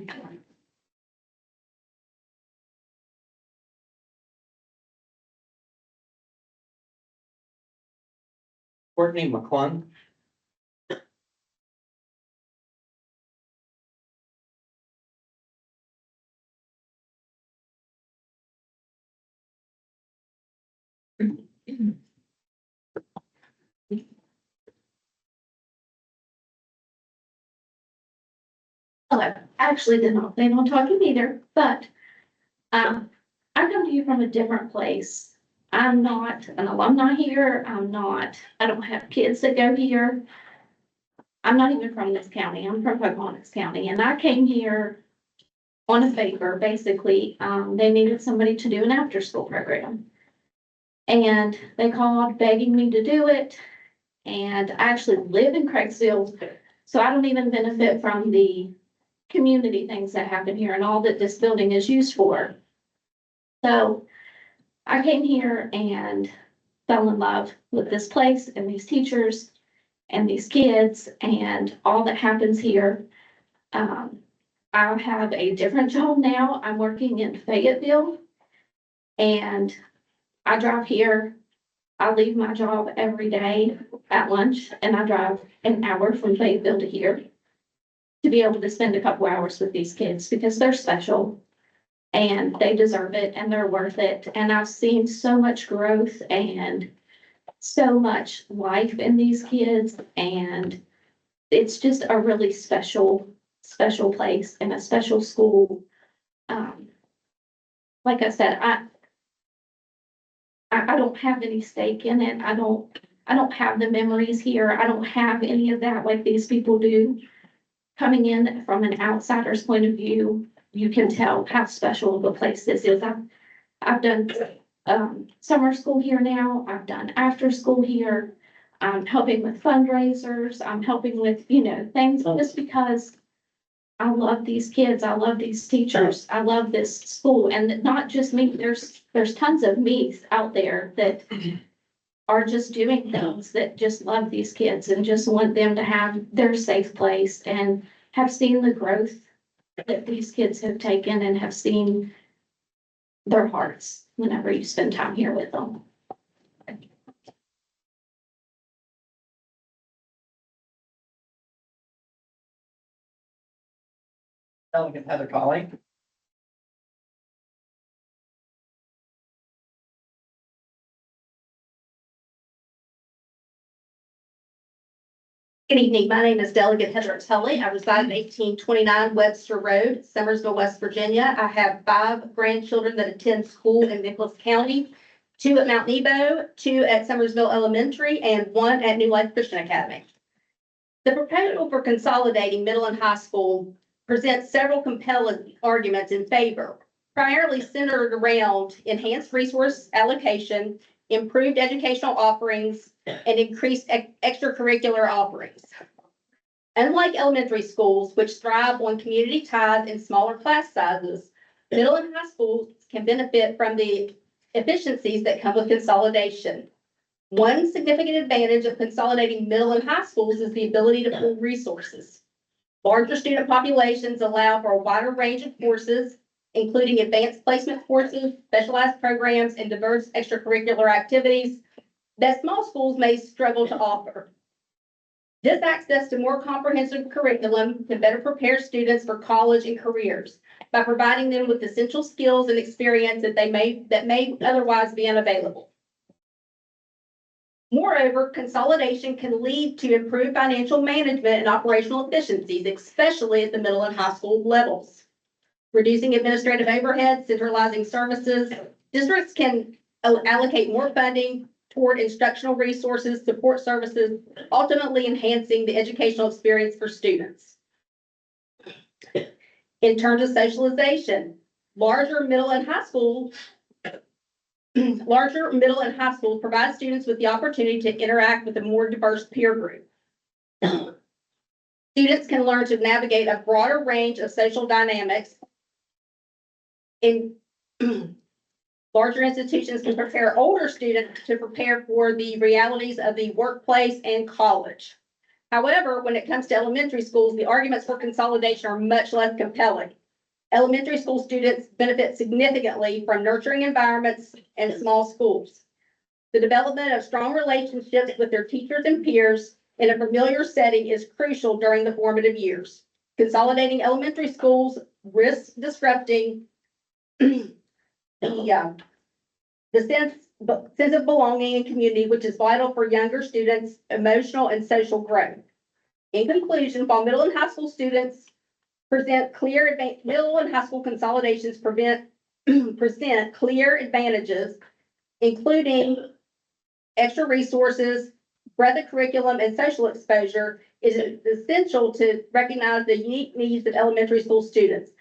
Courtney McClung. Hello, I actually did not plan on talking either, but I come to you from a different place. I'm not an alumni here. I don't have kids that go here. I'm not even from this county. I'm from Pocahontas County, and I came here on a favor, basically. They needed somebody to do an after-school program. And they called begging me to do it. And I actually live in Craigsville, so I don't even benefit from the community things that happen here and all that this building is used for. So I came here and fell in love with this place and these teachers and these kids and all that happens here. I have a different job now. I'm working in Fayetteville and I drive here. I leave my job every day at lunch and I drive an hour from Fayetteville to here to be able to spend a couple hours with these kids because they're special and they deserve it and they're worth it. And I've seen so much growth and so much life in these kids, and it's just a really special place and a special school. like I said, I don't have any stake in it. I don't have the memories here. I don't have any of that like these people do. Coming in from an outsider's point of view, you can tell how special of a place this is. I've done summer school here now. I've done after school here. I'm helping with fundraisers. I'm helping with, things just because I love these kids. I love these teachers. I love this school. And not just me, there's tons of me's out there that are just doing things that just love these kids and just want them to have their safe place and have seen the growth that these kids have taken and have seen their hearts whenever you spend time here with them. Delegate Heather Colley. Good evening. My name is Delegate Heather Tully. I reside at 1829 Webster Road, Summersville, West Virginia. I have 5 grandchildren that attend school in Nicholas County, 2 at Mount Nebo, 2 at Summersville Elementary, and 1 at New Life Christian Academy. The proposal for consolidating middle and high school presents several compelling arguments in favor, primarily centered around enhanced resource allocation, improved educational offerings, and increased extracurricular offerings. Unlike elementary schools, which thrive on community ties and smaller class sizes, middle and high schools can benefit from the efficiencies that come with consolidation. One significant advantage of consolidating middle and high schools is the ability to pool resources. Larger student populations allow for a wider range of courses, including advanced placement courses, specialized programs, and diverse extracurricular activities that small schools may struggle to offer. This access to more comprehensive curriculum can better prepare students for college and careers by providing them with essential skills and experience that may otherwise be unavailable. Moreover, consolidation can lead to improved financial management and operational efficiencies, especially at the middle and high school levels. Reducing administrative overhead, centralizing services, districts can allocate more funding toward instructional resources, support services, ultimately enhancing the educational experience for students. In terms of socialization, larger middle and high schools provide students with the opportunity to interact with a more diverse peer group. Students can learn to navigate a broader range of social dynamics. In larger institutions can prepare older students to prepare for the realities of the workplace and college. However, when it comes to elementary schools, the arguments for consolidation are much less compelling. Elementary school students benefit significantly from nurturing environments and small schools. The development of strong relationships with their teachers and peers in a familiar setting is crucial during the formative years. Consolidating elementary schools risks disrupting the sense of belonging and community, which is vital for younger students' emotional and social growth. In conclusion, while middle and high school students middle and high school consolidations present clear advantages, including extra resources, breadth of curriculum, and social exposure, it is essential to recognize the unique needs of elementary school students.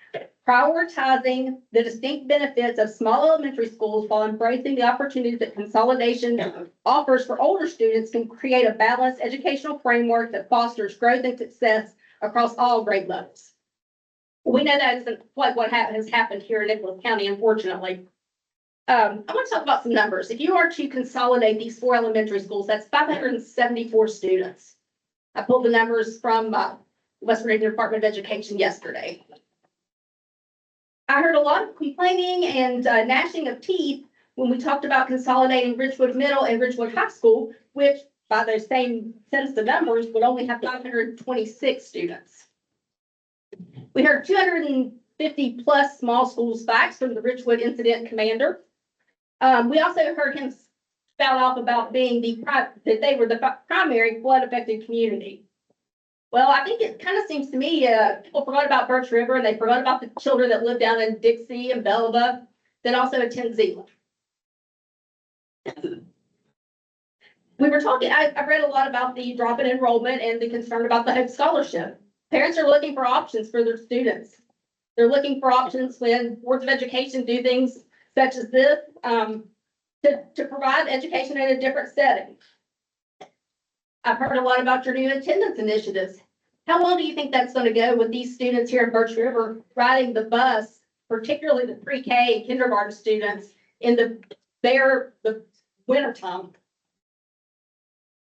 Prioritizing the distinct benefits of small elementary schools while embracing the opportunities that consolidation offers for older students can create a balanced educational framework that fosters growth and success across all grade levels. We know that isn't quite what has happened here in Nicholas County, unfortunately. I want to talk about some numbers. If you are to consolidate these 4 elementary schools, that's 574 students. I pulled the numbers from West Virginia Department of Education yesterday. I heard a lot of complaining and gnashing of teeth when we talked about consolidating Ridgewood Middle and Ridgewood High School, which by those same sets of numbers would only have 526 students. We heard 250 plus small schools facts from the Ridgewood Incident Commander. We also heard him spout off about being that they were the primary flood affected community. Well, I think it kind of seems to me, people forgot about Birch River and they forgot about the children that live down in Dixie and Belva. that also attend Zeeland. We were talking, I've read a lot about the drop in enrollment and the concern about the Hope Scholarship. Parents are looking for options for their students. They're looking for options when boards of education do things such as this, to provide education in a different setting. I've heard a lot about your new attendance initiatives. How well do you think that's going to go with these students here in Birch River riding the bus, particularly the pre-K and kindergarten students in the wintertime?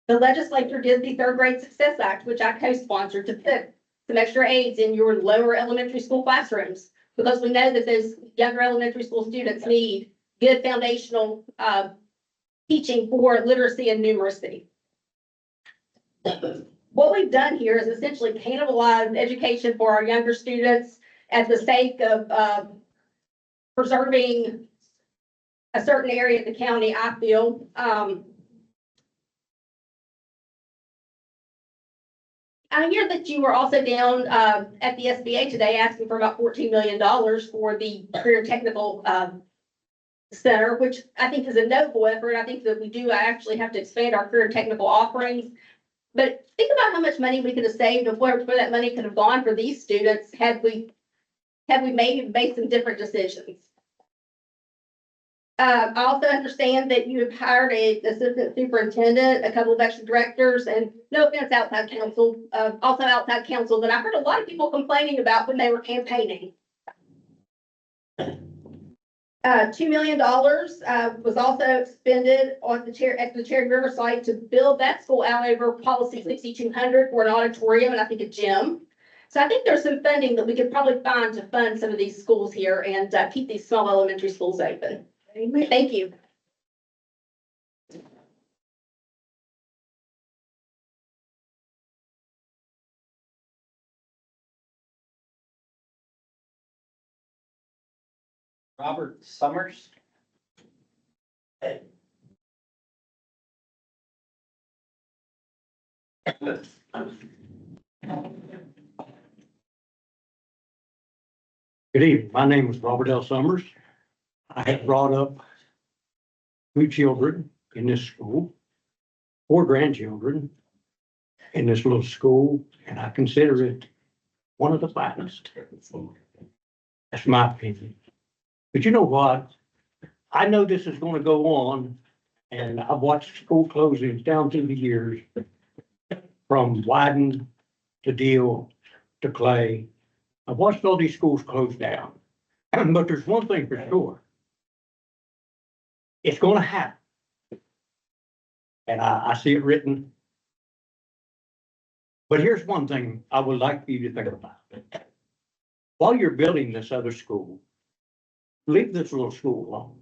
The legislature did the Third Grade Success Act, which I co-sponsored, to put some extra aids in your lower elementary school classrooms, because we know that those younger elementary school students need good foundational teaching for literacy and numeracy. What we've done here is essentially cannibalize education for our younger students at the sake of preserving a certain area of the county, I feel. I hear that you were also down at the SBA today asking for about $14 million for the Career Technical Center, which I think is a noble effort. I think that we do actually have to expand our career technical offerings. But think about how much money we could have saved and where that money could have gone for these students had we maybe made some different decisions. I also understand that you have hired an assistant superintendent, a couple of extra directors, and no offense, outside counsel, also outside counsel that I heard a lot of people complaining about when they were campaigning. $2 million was also expended on at the Cherry River site to build that school out over policy 6200 for an auditorium and I think a gym. So I think there's some funding that we could probably find to fund some of these schools here and keep these small elementary schools open. Amen. Thank you. Robert Summers. Good evening. My name is Robert L. Summers. I have brought up 2 children in this school, 4 grandchildren in this little school, and I consider it one of the finest. That's my opinion. But you know what? I know this is going to go on, and I've watched school closings down through the years, from Wyden to Deal to Clay. I've watched all these schools close down, but there's one thing for sure. It's going to happen. And I see it written. But here's one thing I would like for you to think about. While you're building this other school, leave this little school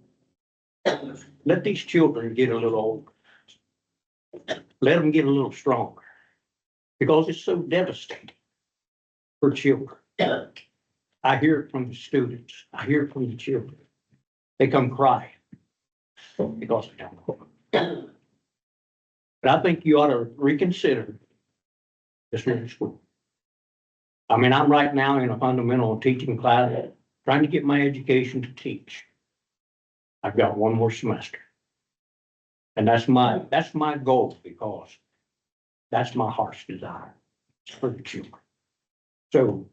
alone. Let these children get a little older. Let them get a little stronger. Because it's so devastating for children. I hear it from the students. I hear it from the children. They come crying because they don't. But I think you ought to reconsider this little school. I mean, I'm right now in a fundamental teaching class, trying to get my education to teach. I've got 1 more semester. And that's my goal, because that's my heart's desire for the children. So,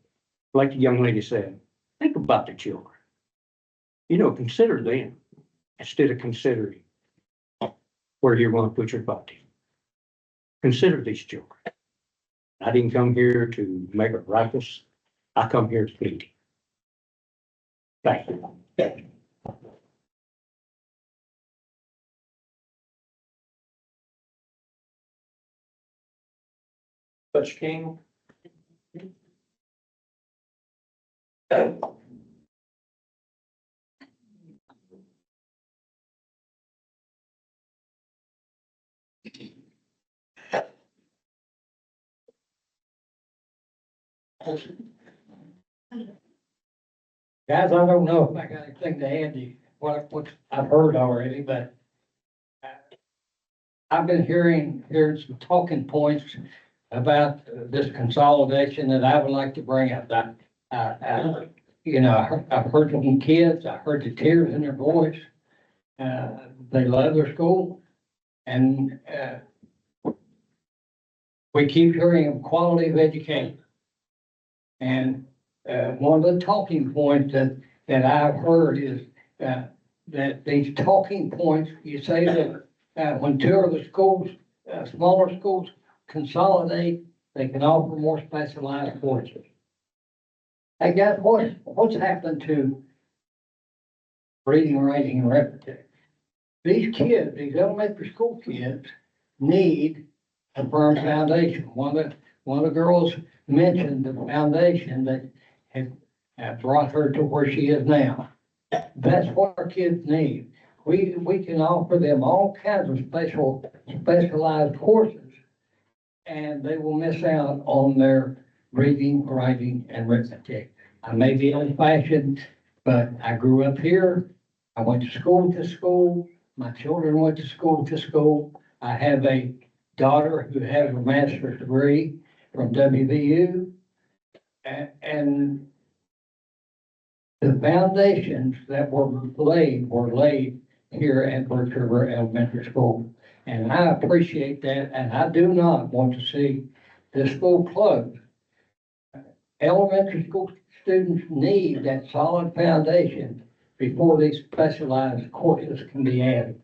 like the young lady said, think about the children. You know, consider them instead of considering where you're going to put your butt in. Consider these children. I didn't come here to make a ruckus. I come here to plead. Thank you. Butch King. Guys, I don't know if I got anything to add to what I've heard already, but I've been hearing some talking points about this consolidation that I would like to bring up. you know, I've heard from kids, I heard the tears in their voice. They love their school and, we keep hearing of quality of education. And, one of the talking points that I've heard is, that these talking points, you say that, when two of the schools, smaller schools consolidate, they can offer more specialized courses. Hey, guys, what's happened to reading, writing, and arithmetic? These kids, these elementary school kids, need a firm foundation. One of the girls mentioned the foundation that had brought her to where she is now. That's what our kids need. We can offer them all kinds of specialized courses, and they will miss out on their reading, writing, and arithmetic. I may be old fashioned, but I grew up here. I went to school to school. My children went to school. I have a daughter who has a master's degree from WVU. And the foundations that were laid here at Birch River Elementary School. And I appreciate that, and I do not want to see this school closed. Elementary school students need that solid foundation before these specialized courses can be added.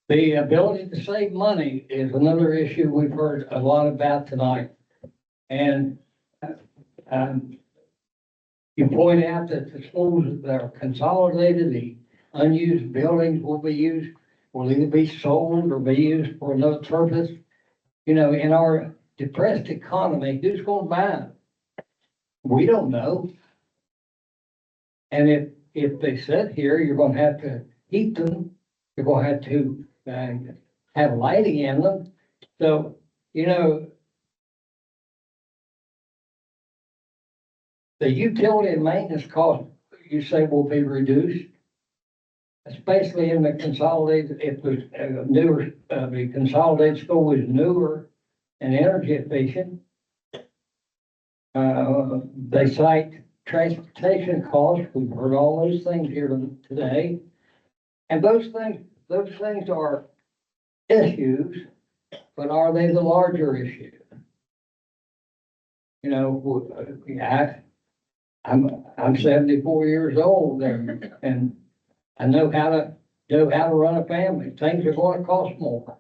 The ability to save money is another issue we've heard a lot about tonight. And you point out that the schools that are consolidated, the unused buildings will either be sold or be used for another purpose. You know, in our depressed economy, who's going to buy them? We don't know. And if they sit here, you're going to have to heat them. You're going to have to have lighting in them. So, you know, the utility and maintenance cost, you say, will be reduced, especially in the consolidated, if the the consolidated school is newer and energy efficient. They cite transportation costs. We've heard all those things here today. And those things are issues, but are they the larger issue? You know, I'm 74 years old and I know how to run a family. Things are going to cost more.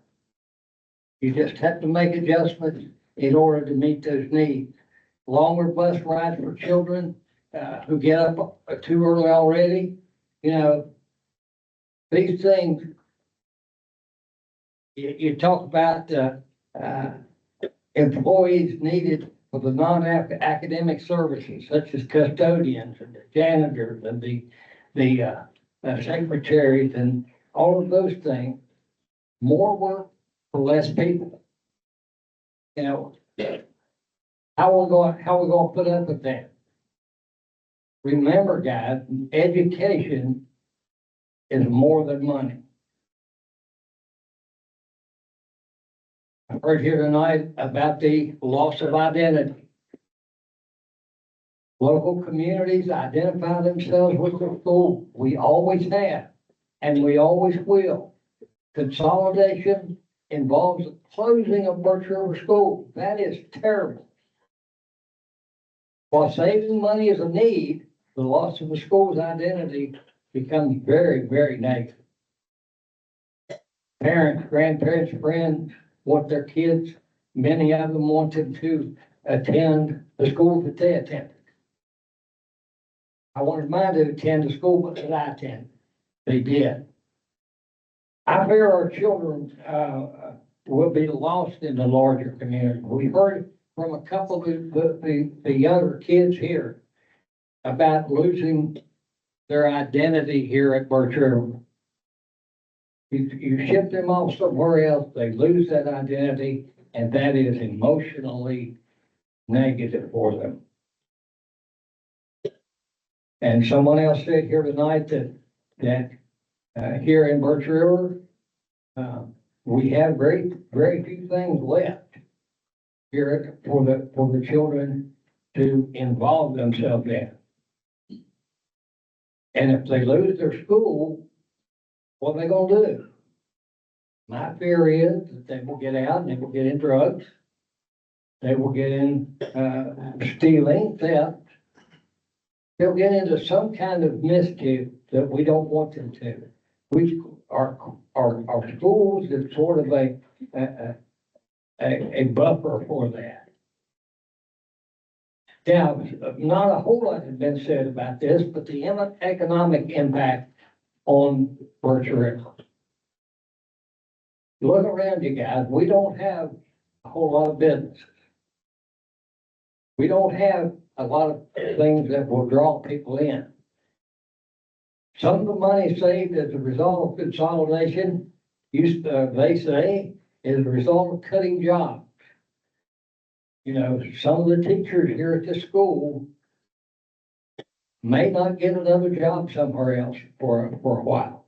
You just have to make adjustments in order to meet those needs. Longer bus rides for children, who get up too early already, you know, these things. You talk about, employees needed for the non-academic services, such as custodians and the janitors and the secretaries and all of those things. More work for less people. You know, how we going to put up with that? Remember, guys, education is more than money. I've heard here tonight about the loss of identity. Local communities identify themselves with their school. We always have, and we always will. Consolidation involves the closing of Birch River School. That is terrible. While saving money is a need, the loss of the school's identity becomes very, very negative. Parents, grandparents, friends want their kids, many of them wanted to attend the school that they attended. I wanted mine to attend the school that I attended. They did. I fear our children will be lost in the larger community. We heard from a couple of the younger kids here about losing their identity here at Birch River. You ship them off somewhere else, they lose that identity, and that is emotionally negative for them. And someone else said here tonight that here in Birch River, we have very few things left here for the children to involve themselves in. And if they lose their school, what are they gonna do? My fear is that they will get out and they will get in drugs. They will get in, stealing, theft. They'll get into some kind of mischief that we don't want them to. We, our schools is sort of a buffer for that. Now, not a whole lot has been said about this, but the economic impact on Birch River. Look around you guys, we don't have a whole lot of business. We don't have a lot of things that will draw people in. Some of the money saved as a result of consolidation, they say, is a result of cutting jobs. You know, some of the teachers here at the school may not get another job somewhere else for a while.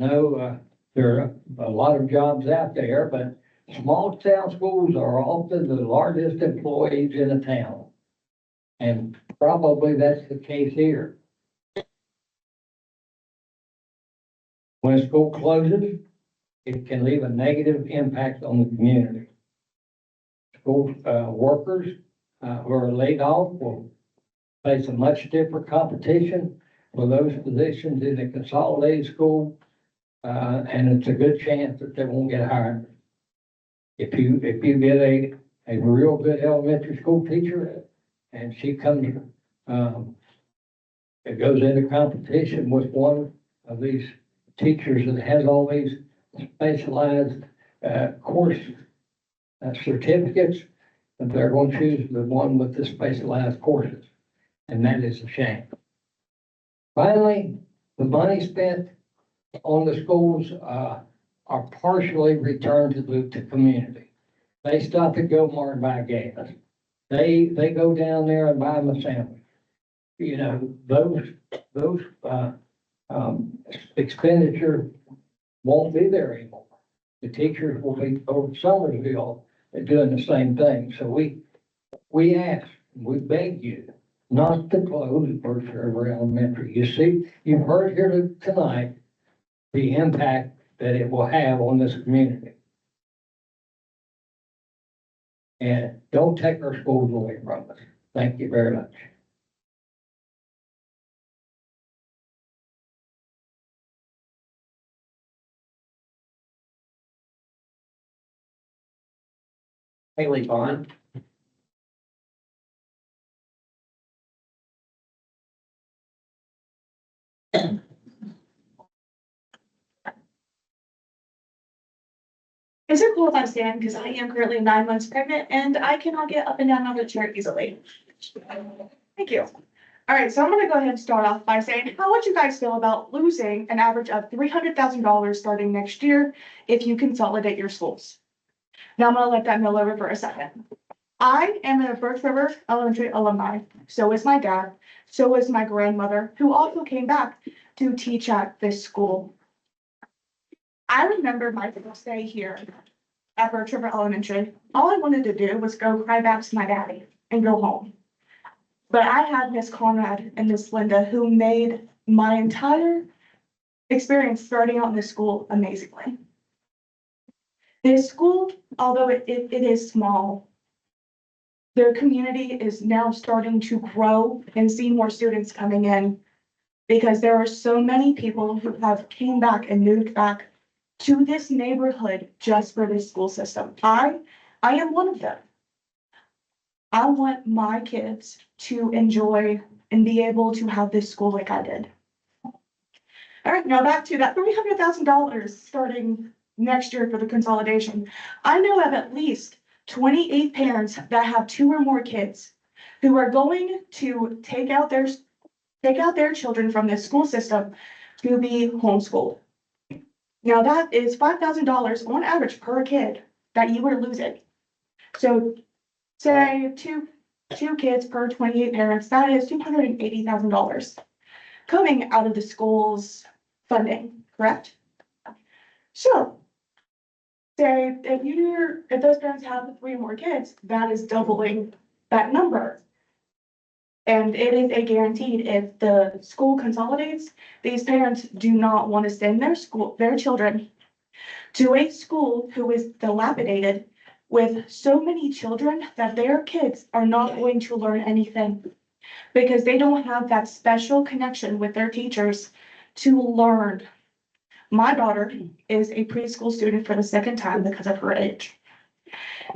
I know, there are a lot of jobs out there, but small town schools are often the largest employees in a town. And probably that's the case here. When a school closes, it can leave a negative impact on the community. School workers who are laid off will face a much different competition for those positions in a consolidated school. And it's a good chance that they won't get hired. If you get a real good elementary school teacher and she comes, it goes into competition with one of these teachers that has all these specialized, course certificates, and they're going to choose the one with the specialized courses. And that is a shame. Finally, the money spent on the schools, are partially returned to the community. They stop at Gomar and buy gas. They go down there and buy them a sandwich. You know, those expenditure won't be there anymore. The teachers will be over Summersville doing the same thing. So we ask, we beg you not to close Birch River Elementary. You see, you've heard here tonight the impact that it will have on this community. And don't take our schools away from us. Thank you very much. Haley Bond. Is it cool if I stand? Because I am currently 9 months pregnant and I cannot get up and down on the chair easily. Thank you. All right, so I'm gonna go ahead and start off by saying, how would you guys feel about losing an average of $300,000 starting next year if you consolidate your schools? Now I'm gonna let that mill over for a second. I am a Birch River Elementary alumni. So is my dad. So is my grandmother, who also came back to teach at this school. I remember my first day here at Birch River Elementary. All I wanted to do was go cry back to my daddy and go home. But I had Miss Conrad and Miss Linda who made my entire experience starting out in this school amazingly. This school, although it is small, their community is now starting to grow and see more students coming in because there are so many people who have came back and moved back to this neighborhood just for this school system. I am one of them. I want my kids to enjoy and be able to have this school like I did. All right, now back to that $300,000 starting next year for the consolidation. I know of at least 28 parents that have 2 or more kids who are going to take out their children from this school system to be homeschooled. Now that is $5,000 on average per kid that you are losing. So say two kids per 28 parents, that is $280,000 coming out of the school's funding, correct? So say if those parents have 3 or more kids, that is doubling that number. And it is a guaranteed, if the school consolidates, these parents do not want to send their children to a school who is dilapidated with so many children that their kids are not going to learn anything because they don't have that special connection with their teachers to learn. My daughter is a preschool student for the second time because of her age.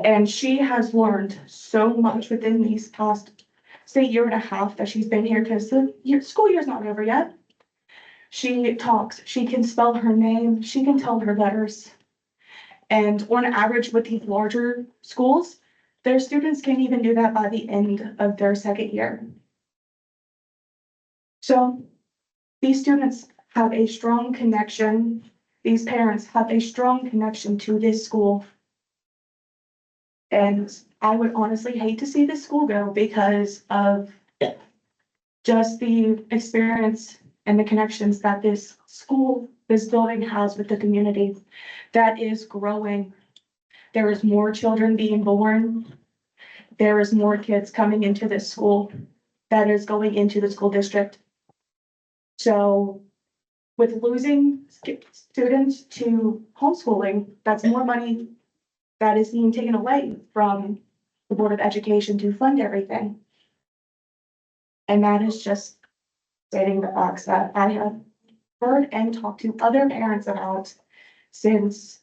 And she has learned so much within these past, say, year and a half that she's been here, because the school year's not over yet. She talks, she can spell her name, she can tell her letters. And on average with these larger schools, their students can't even do that by the end of their second year. So these students have a strong connection. These parents have a strong connection to this school. And I would honestly hate to see this school go because of just the experience and the connections that this school, this building has with the community that is growing. There is more children being born. There is more kids coming into this school that is going into the school district. So with losing students to homeschooling, that's more money that is being taken away from the Board of Education to fund everything. And that is just stating the facts that I have heard and talked to other parents about since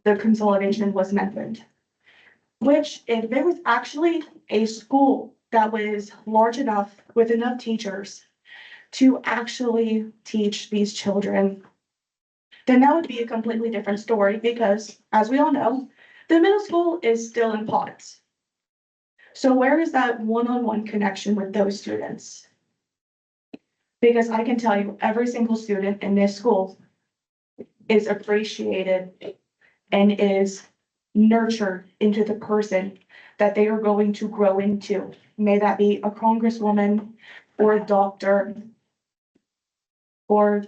the consolidation was mentioned. Which, if there was actually a school that was large enough with enough teachers to actually teach these children, then that would be a completely different story because, as we all know, the middle school is still in pods. So where is that one-on-one connection with those students? Because I can tell you, every single student in this school is appreciated and is nurtured into the person that they are going to grow into. May that be a congresswoman or a doctor, or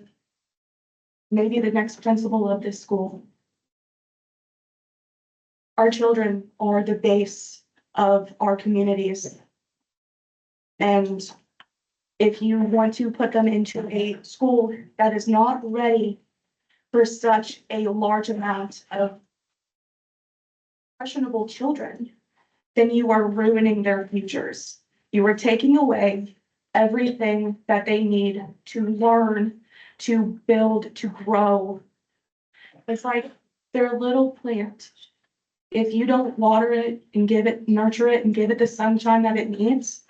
maybe the next principal of this school. Our children are the base of our communities. And if you want to put them into a school that is not ready for such a large amount of impressionable children, then you are ruining their futures. You are taking away everything that they need to learn, to build, to grow. It's like they're a little plant. If you don't water it and nurture it and give it the sunshine that it needs,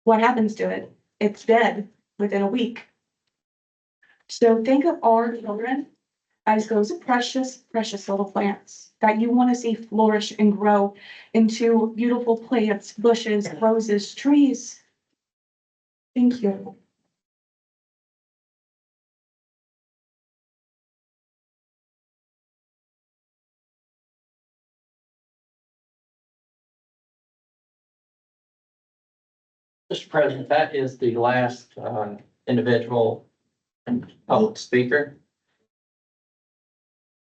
what happens to it? It's dead within a week. So think of our children as those precious, precious little plants that you want to see flourish and grow into beautiful plants, bushes, roses, trees. Thank you. Mr. President, that is the last individual public speaker.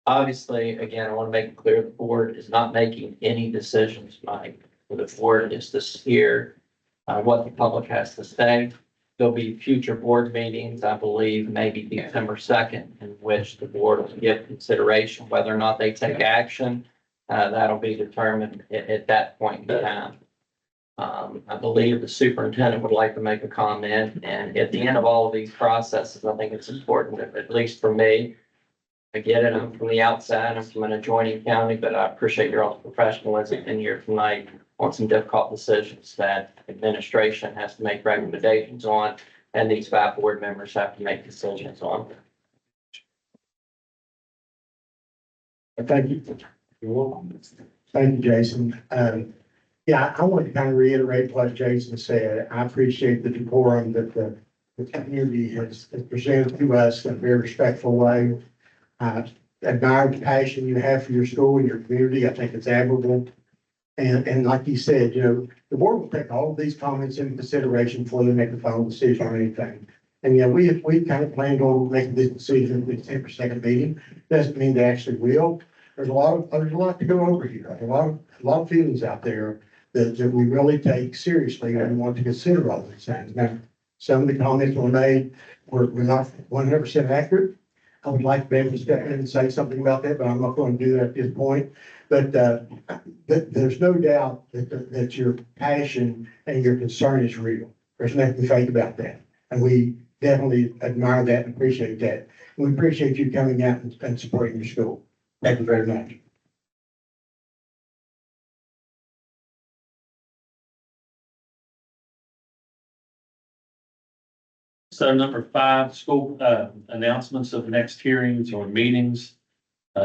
Obviously, again, I want to make it clear, the board is not making any decisions tonight. The board is to hear what the public has to say. There'll be future board meetings, I believe, maybe December 2nd, in which the board will give consideration whether or not they take action. That'll be determined at that point in time. I believe the superintendent would like to make a comment, and at the end of all of these processes, I think it's important, at least for me. I get it, I'm from the outside, I'm from an adjoining county, but I appreciate your all's professionalism in here tonight on some difficult decisions that administration has to make recommendations on, and these 5 board members have to make decisions on. Thank you. You're welcome. Thank you, Jason. Yeah, I want to kind of reiterate what Jason said. I appreciate the decorum that the community has presented to us in a very respectful way. I admire the passion you have for your school and your community. I think it's admirable. And like you said, the board will take all of these comments into consideration before they make the final decision on anything. And we kind of planned on making this decision at the December 2nd meeting. Doesn't mean they actually will. There's a lot to go over here. A lot of feelings out there that we really take seriously and want to consider all these things. Now, some of the comments were made were not 100% accurate. I would like to be able to step in and say something about that, but I'm not going to do that at this point. But there's no doubt that your passion and your concern is real. There's nothing fake about that. And we definitely admire that and appreciate that. And we appreciate you coming out and supporting your school. Thank you very much. So number 5, school, announcements of next hearings or meetings.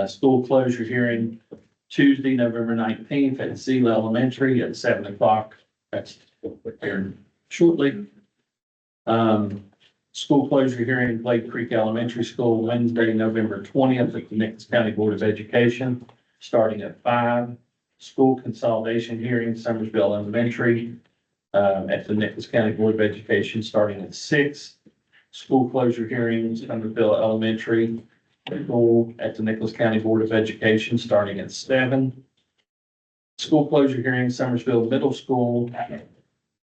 School closure hearing Tuesday, November 19th at Zeal Elementary at 7 o'clock. That's here shortly. School closure hearing Glade Creek Elementary School Wednesday, November 20th at the Nicholas County Board of Education, starting at 5. School consolidation hearing Summersville Elementary at the Nicholas County Board of Education, starting at 6. School closure hearings Summersville Elementary School at the Nicholas County Board of Education, starting at 7. School closure hearing Summersville Middle School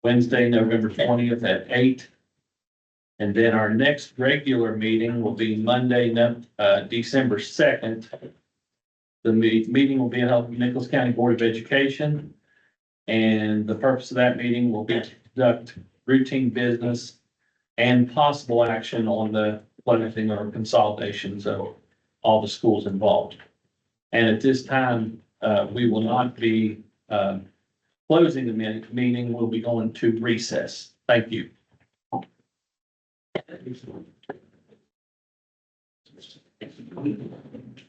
Wednesday, November 20th at 8. And then our next regular meeting will be Monday, December 2nd. The meeting will be held at the Nicholas County Board of Education. And the purpose of that meeting will be to conduct routine business and possible action on the closing or consolidations of all the schools involved. And at this time, we will not be closing the meeting. We'll be going to recess. Thank you. Thank you.